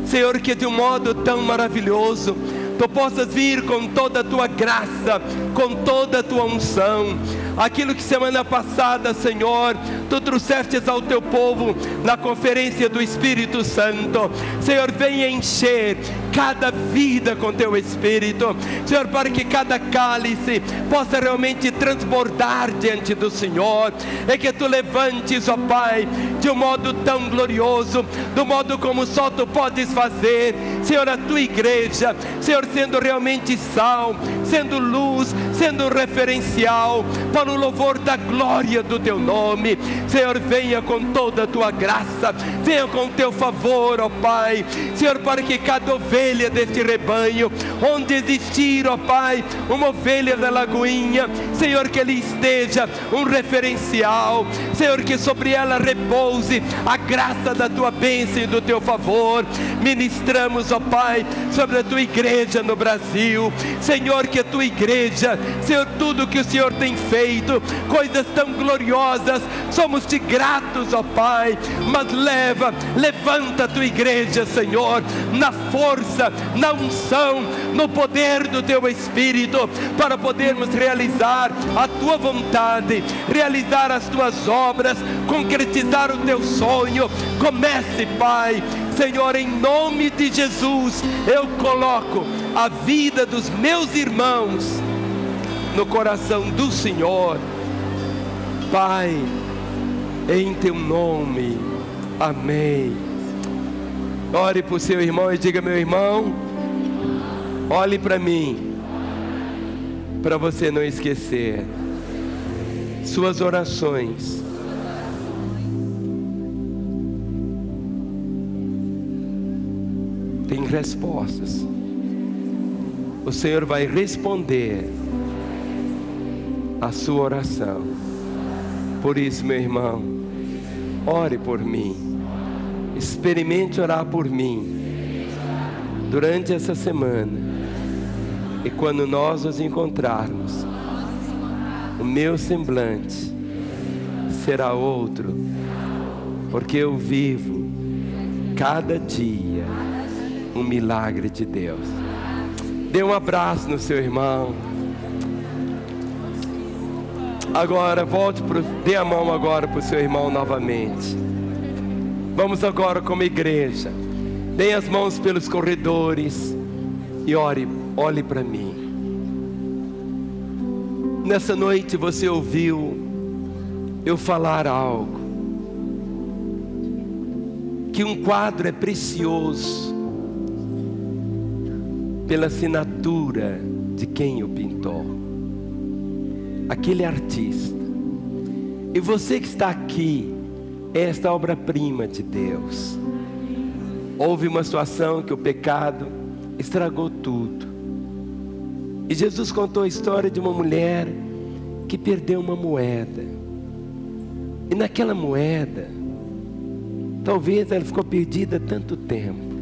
Senhor, que de um modo tão maravilhoso Tu possas vir com toda a tua graça, com toda a tua unção. Aquilo que semana passada, Senhor, Tu trouxestes ao Teu povo na conferência do Espírito Santo. Senhor, venha encher cada vida com Teu Espírito, Senhor, para que cada cálice possa realmente transbordar diante do Senhor, e que Tu levantes, ó Pai, de um modo tão glorioso, do modo como só Tu podes fazer, Senhor, a Tua igreja, Senhor, sendo realmente sal, sendo luz, sendo um referencial para o louvor da glória do Teu nome. Senhor, venha com toda a Tua graça, venha com o Teu favor, ó Pai, Senhor, para que cada ovelha deste rebanho, onde existir, ó Pai, uma ovelha da Lagoinha, Senhor, que ali esteja um referencial, Senhor, que sobre ela repouse a graça da Tua bênção e do Teu favor. Ministramos, ó Pai, sobre a Tua igreja no Brasil, Senhor, que a Tua igreja, Senhor, tudo que o Senhor tem feito, coisas tão gloriosas, somos-te gratos, ó Pai, mas levanta a Tua igreja, Senhor, na força, na unção, no poder do Teu Espírito, para podermos realizar a Tua vontade, realizar as Tuas obras, concretizar o Teu sonho. Comece, Pai, Senhor, em nome de Jesus, eu coloco a vida dos meus irmãos no coração do Senhor, Pai, em Teu nome, amém. Ore por seu irmão e diga: meu irmão, olhe para mim, para você não esquecer. Suas orações têm respostas. O Senhor vai responder a sua oração. Por isso, meu irmão, ore por mim, experimente orar por mim durante essa semana, e quando nós nos encontrarmos, o meu semblante será outro, porque eu vivo cada dia um milagre de Deus. Dê um abraço no seu irmão. Agora dê a mão agora para o seu irmão novamente. Vamos agora como igreja, dê as mãos pelos corredores e olhe para mim. Nessa noite você ouviu eu falar algo, que um quadro é precioso pela assinatura de quem o pintou, aquele artista. E você que está aqui, esta obra-prima de Deus. Houve uma situação que o pecado estragou tudo, e Jesus contou a história de uma mulher que perdeu uma moeda, e naquela moeda, talvez ela ficou perdida tanto tempo,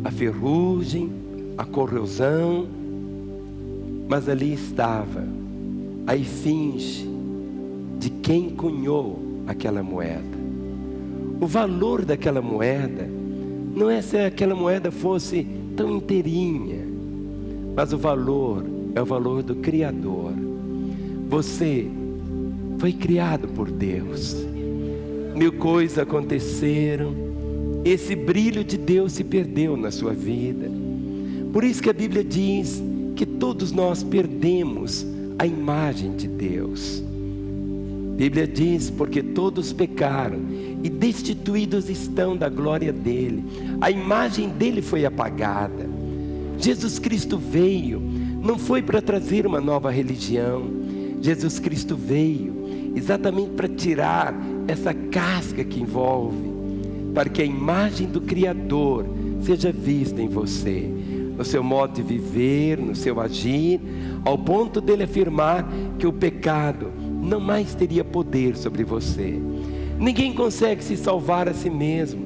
a ferrugem, a corrosão, mas ali estava a esfinge de quem cunhou aquela moeda. O valor daquela moeda não é se aquela moeda fosse tão inteirinha, mas o valor é o valor do Criador. Você foi criado por Deus. 1000 coisas aconteceram, esse brilho de Deus se perdeu na sua vida. Por isso que a Bíblia diz que todos nós perdemos a imagem de Deus. A Bíblia diz: porque todos pecaram e destituídos estão da glória dele. A imagem dele foi apagada. Jesus Cristo veio, não foi para trazer uma nova religião. Jesus Cristo veio exatamente para tirar essa casca que envolve, para que a imagem do Criador seja vista em você, no seu modo de viver, no seu agir, ao ponto dele afirmar que o pecado não mais teria poder sobre você. Ninguém consegue se salvar a si mesmo,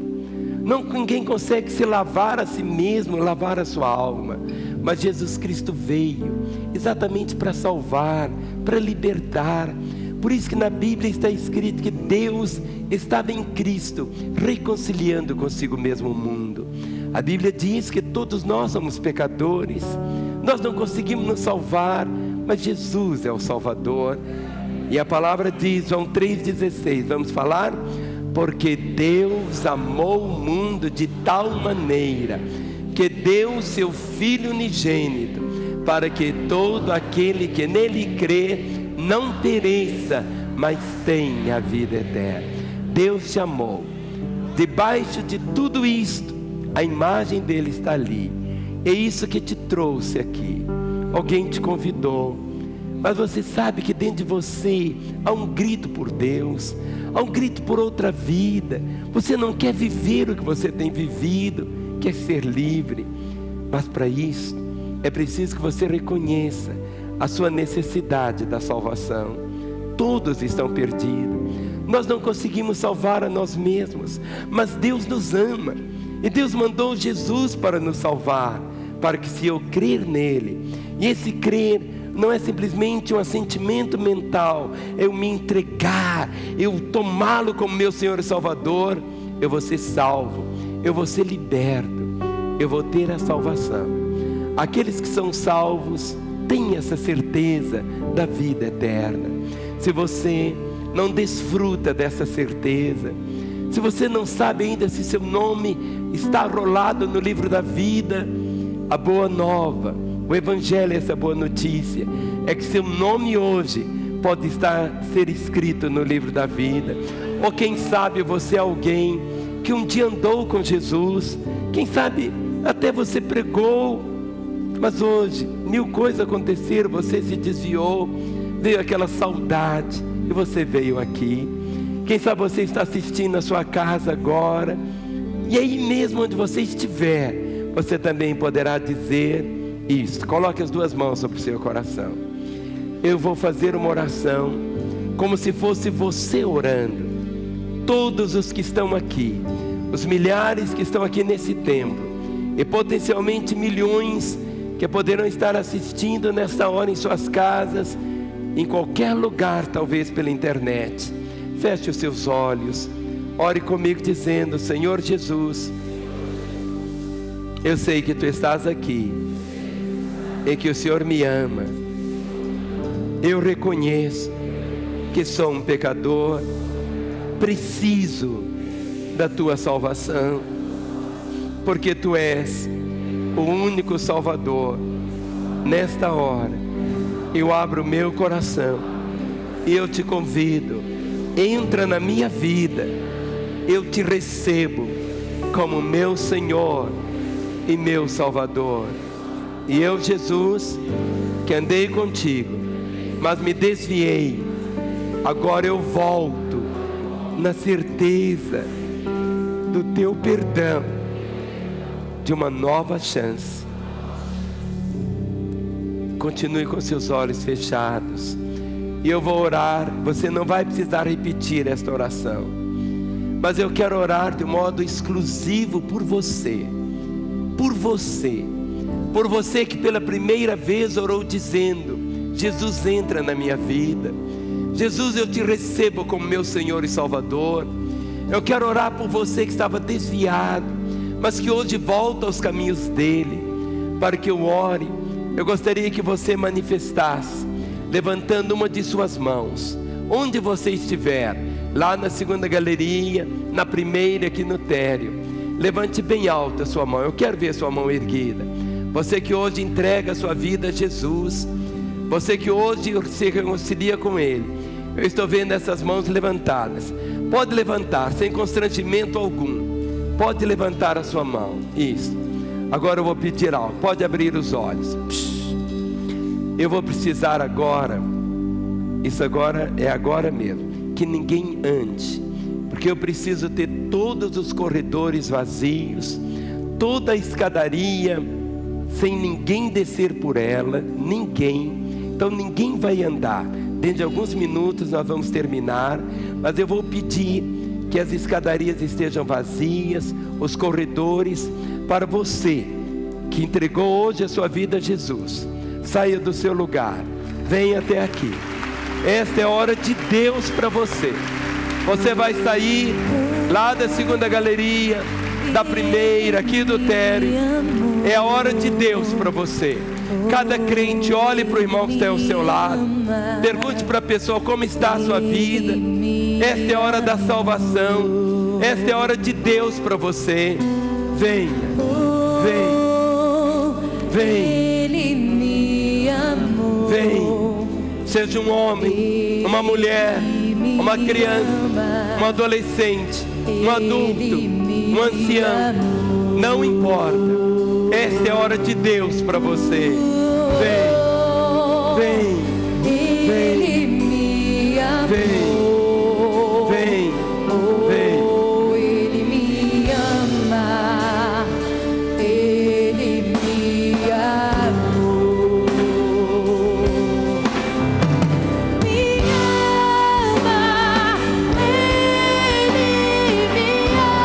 ninguém consegue se lavar a si mesmo, lavar a sua alma, mas Jesus Cristo veio exatamente para salvar, para libertar. Por isso que na Bíblia está escrito que Deus estava em Cristo reconciliando consigo mesmo o mundo. A Bíblia diz que todos nós somos pecadores, nós não conseguimos nos salvar, mas Jesus é o Salvador. E a palavra diz, João 3,16, vamos falar? Porque Deus amou o mundo de tal maneira, que deu o seu Filho unigênito, para que todo aquele que nele crê, não pereça, mas tenha a vida eterna. Deus te amou. Debaixo de tudo isto, a imagem dele está ali. É isso que te trouxe aqui. Alguém te convidou, mas você sabe que dentro de você há um grito por Deus, há um grito por outra vida. Você não quer viver o que você tem vivido, quer ser livre. Mas para isso é preciso que você reconheça a sua necessidade da salvação. Todos estão perdidos. Nós não conseguimos salvar a nós mesmos, mas Deus nos ama, e Deus mandou Jesus para nos salvar, para que se eu crer nele, e esse crer não é simplesmente um assentimento mental, é eu me entregar, eu tomá-lo como meu Senhor e Salvador, eu vou ser salvo, eu vou ser liberto, eu vou ter a salvação. Aqueles que são salvos têm essa certeza da vida eterna. Se você não desfruta dessa certeza, se você não sabe ainda se seu nome está rolado no livro da vida, a boa nova, o Evangelho, essa boa notícia, é que seu nome hoje pode ser escrito no livro da vida. Ou quem sabe você é alguém que um dia andou com Jesus, quem sabe até você pregou, mas hoje 1000 coisas aconteceram, você se desviou, veio aquela saudade e você veio aqui. Quem sabe você está assistindo na sua casa agora, e aí mesmo onde você estiver, você também poderá dizer isso. Coloque as 2 mãos sobre o seu coração. Eu vou fazer uma oração como se fosse você orando. Todos os que estão aqui, os milhares que estão aqui nesse templo, e potencialmente milhões que poderão estar assistindo nesta hora em suas casas, em qualquer lugar, talvez pela internet. Feche os seus olhos, ore comigo dizendo: Senhor Jesus, eu sei que Tu estás aqui e que o Senhor me ama. Eu reconheço que sou um pecador, preciso da Tua salvação, porque Tu és o único Salvador. Nesta hora eu abro o meu coração e eu te convido, entra na minha vida, eu te recebo como meu Senhor e meu Salvador. E eu, Jesus, que andei contigo, mas me desviei, agora eu volto na certeza do teu perdão, de uma nova chance. Continue com seus olhos fechados, e eu vou orar. Você não vai precisar repetir esta oração, mas eu quero orar de modo exclusivo por você. Por você. Por você que pela primeira vez orou dizendo: Jesus, entra na minha vida. Jesus, eu te recebo como meu Senhor e Salvador. Eu quero orar por você que estava desviado, mas que hoje volta aos caminhos dele. Para que eu ore, eu gostaria que você manifestasse, levantando uma de suas mãos, onde você estiver, lá na segunda galeria, na primeira aqui no térreo. Levante bem alta a sua mão, eu quero ver a sua mão erguida. Você que hoje entrega a sua vida a Jesus, você que hoje se reconcilia com Ele, eu estou vendo essas mãos levantadas. Pode levantar, sem constrangimento algum, pode levantar a sua mão. Isso. Agora eu vou pedir algo, pode abrir os olhos. Eu vou precisar agora, isso agora é agora mesmo, que ninguém ande, porque eu preciso ter todos os corredores vazios, toda a escadaria, sem ninguém descer por ela, ninguém. Então ninguém vai andar. Dentro de alguns minutos nós vamos terminar, mas eu vou pedir que as escadarias estejam vazias, os corredores, para você que entregou hoje a sua vida a Jesus. Saia do seu lugar, venha até aqui. Esta é a hora de Deus para você. Você vai sair lá da segunda galeria, da primeira, aqui do térreo. É a hora de Deus para você. Cada crente olhe para o irmão que está ao seu lado. Pergunte para a pessoa como está a sua vida. Esta é a hora da salvação. Esta é a hora de Deus para você. Venha, vem. Seja um homem, uma mulher, uma criança, um adolescente, um adulto, um ancião, não importa. Esta é a hora de Deus para você. Vem. Ele me ama. Ele me amou. Me ama. Ele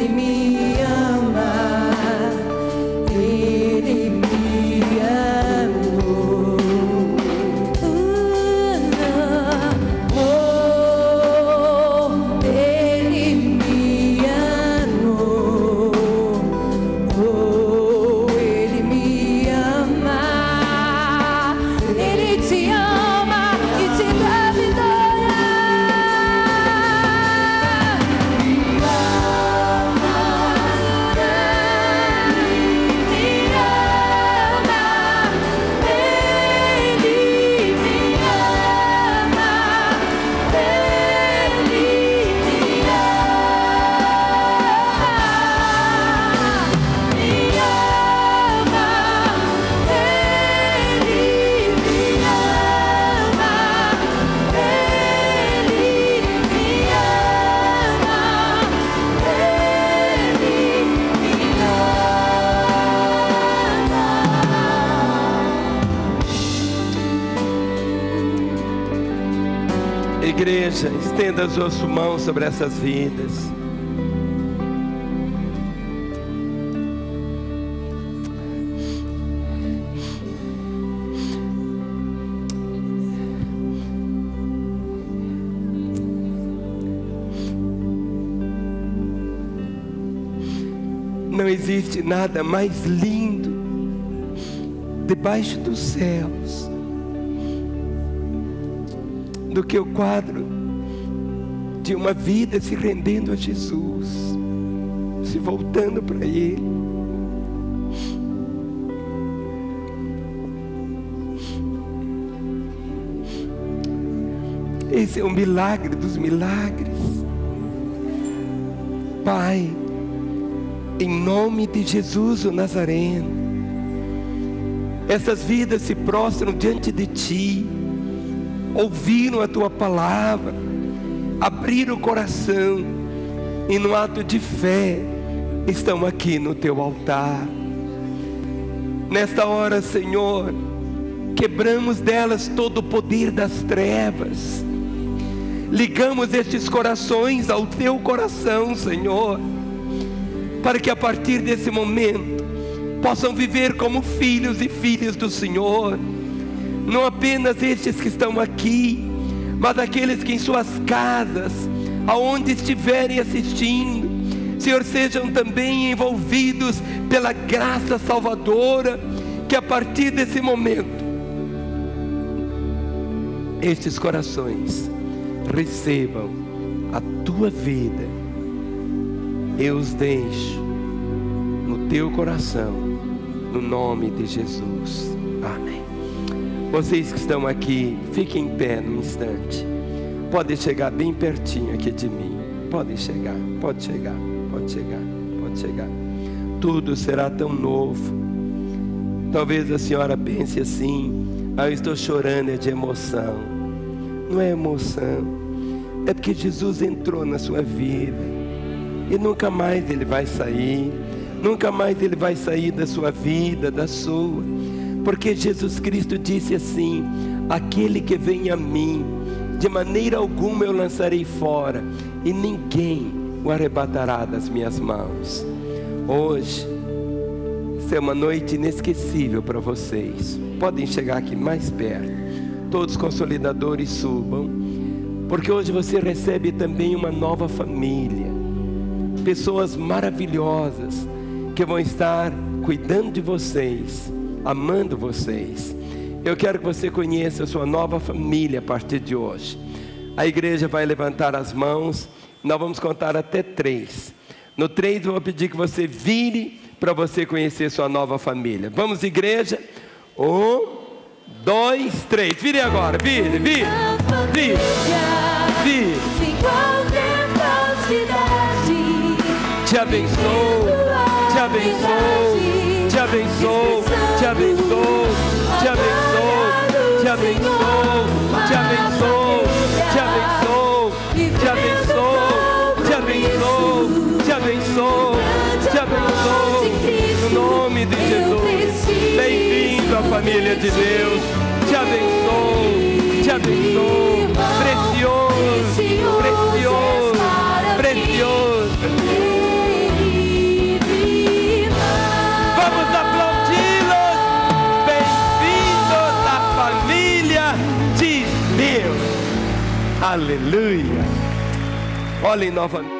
me ama. Ele me ama. Ele me Igreja, estenda as suas mãos sobre essas vidas. Não existe nada mais lindo debaixo dos céus do que o quadro de uma vida se rendendo a Jesus, se voltando para Ele. Esse é o milagre dos milagres. Pai, em nome de Jesus o Nazareno, essas vidas se prostram diante de Ti, ouviram a Tua palavra, abriram o coração e no ato de fé estão aqui no Teu altar. Nesta hora, Senhor, quebramos delas todo o poder das trevas, ligamos estes corações ao Teu coração, Senhor, para que a partir desse momento possam viver como filhos e filhas do Senhor. Não apenas estes que estão aqui, mas aqueles que em suas casas, aonde estiverem assistindo, Senhor, sejam também envolvidos pela graça salvadora, que a partir desse momento estes corações recebam a Tua vida. Eu os deixo no teu coração, no nome de Jesus. Amém. Vocês que estão aqui, fiquem em pé num instante. Pode chegar bem pertinho aqui de mim. Pode chegar, pode chegar, pode chegar, pode chegar. Tudo será tão novo. Talvez a senhora pense assim: eu estou chorando de emoção. Não é emoção, é porque Jesus entrou na sua vida e nunca mais Ele vai sair. Nunca mais Ele vai sair da sua vida, da sua. Porque Jesus Cristo disse assim: aquele que vem a mim, de maneira alguma eu lançarei fora, e ninguém o arrebatará das minhas mãos. Hoje, essa é uma noite inesquecível para vocês. Podem chegar aqui mais perto. Todos os consolidadores subam, porque hoje você recebe também uma nova família. Pessoas maravilhosas que vão estar cuidando de vocês, amando vocês. Eu quero que você conheça a sua nova família a partir de hoje. A igreja vai levantar as mãos. Nós vamos contar até 3. No 3 eu vou pedir que você vire para você conhecer sua nova família. Vamos, igreja? 1, 2, 3. Vire agora, vire, vire, vire, vire. Te abençoo, te abençoo, te abençoo, te abençoo, te abençoo, te abençoo, te abençoo, te abençoo, te abençoo, te abençoo, te abençoo, te abençoo, no nome de Jesus. Bem-vindo à família de Deus. Te abençoo, te abençoo. Precioso, precioso, precioso. Vamos aplaudi-los. Bem-vindos à família de Deus. Aleluia. Olhem novamente.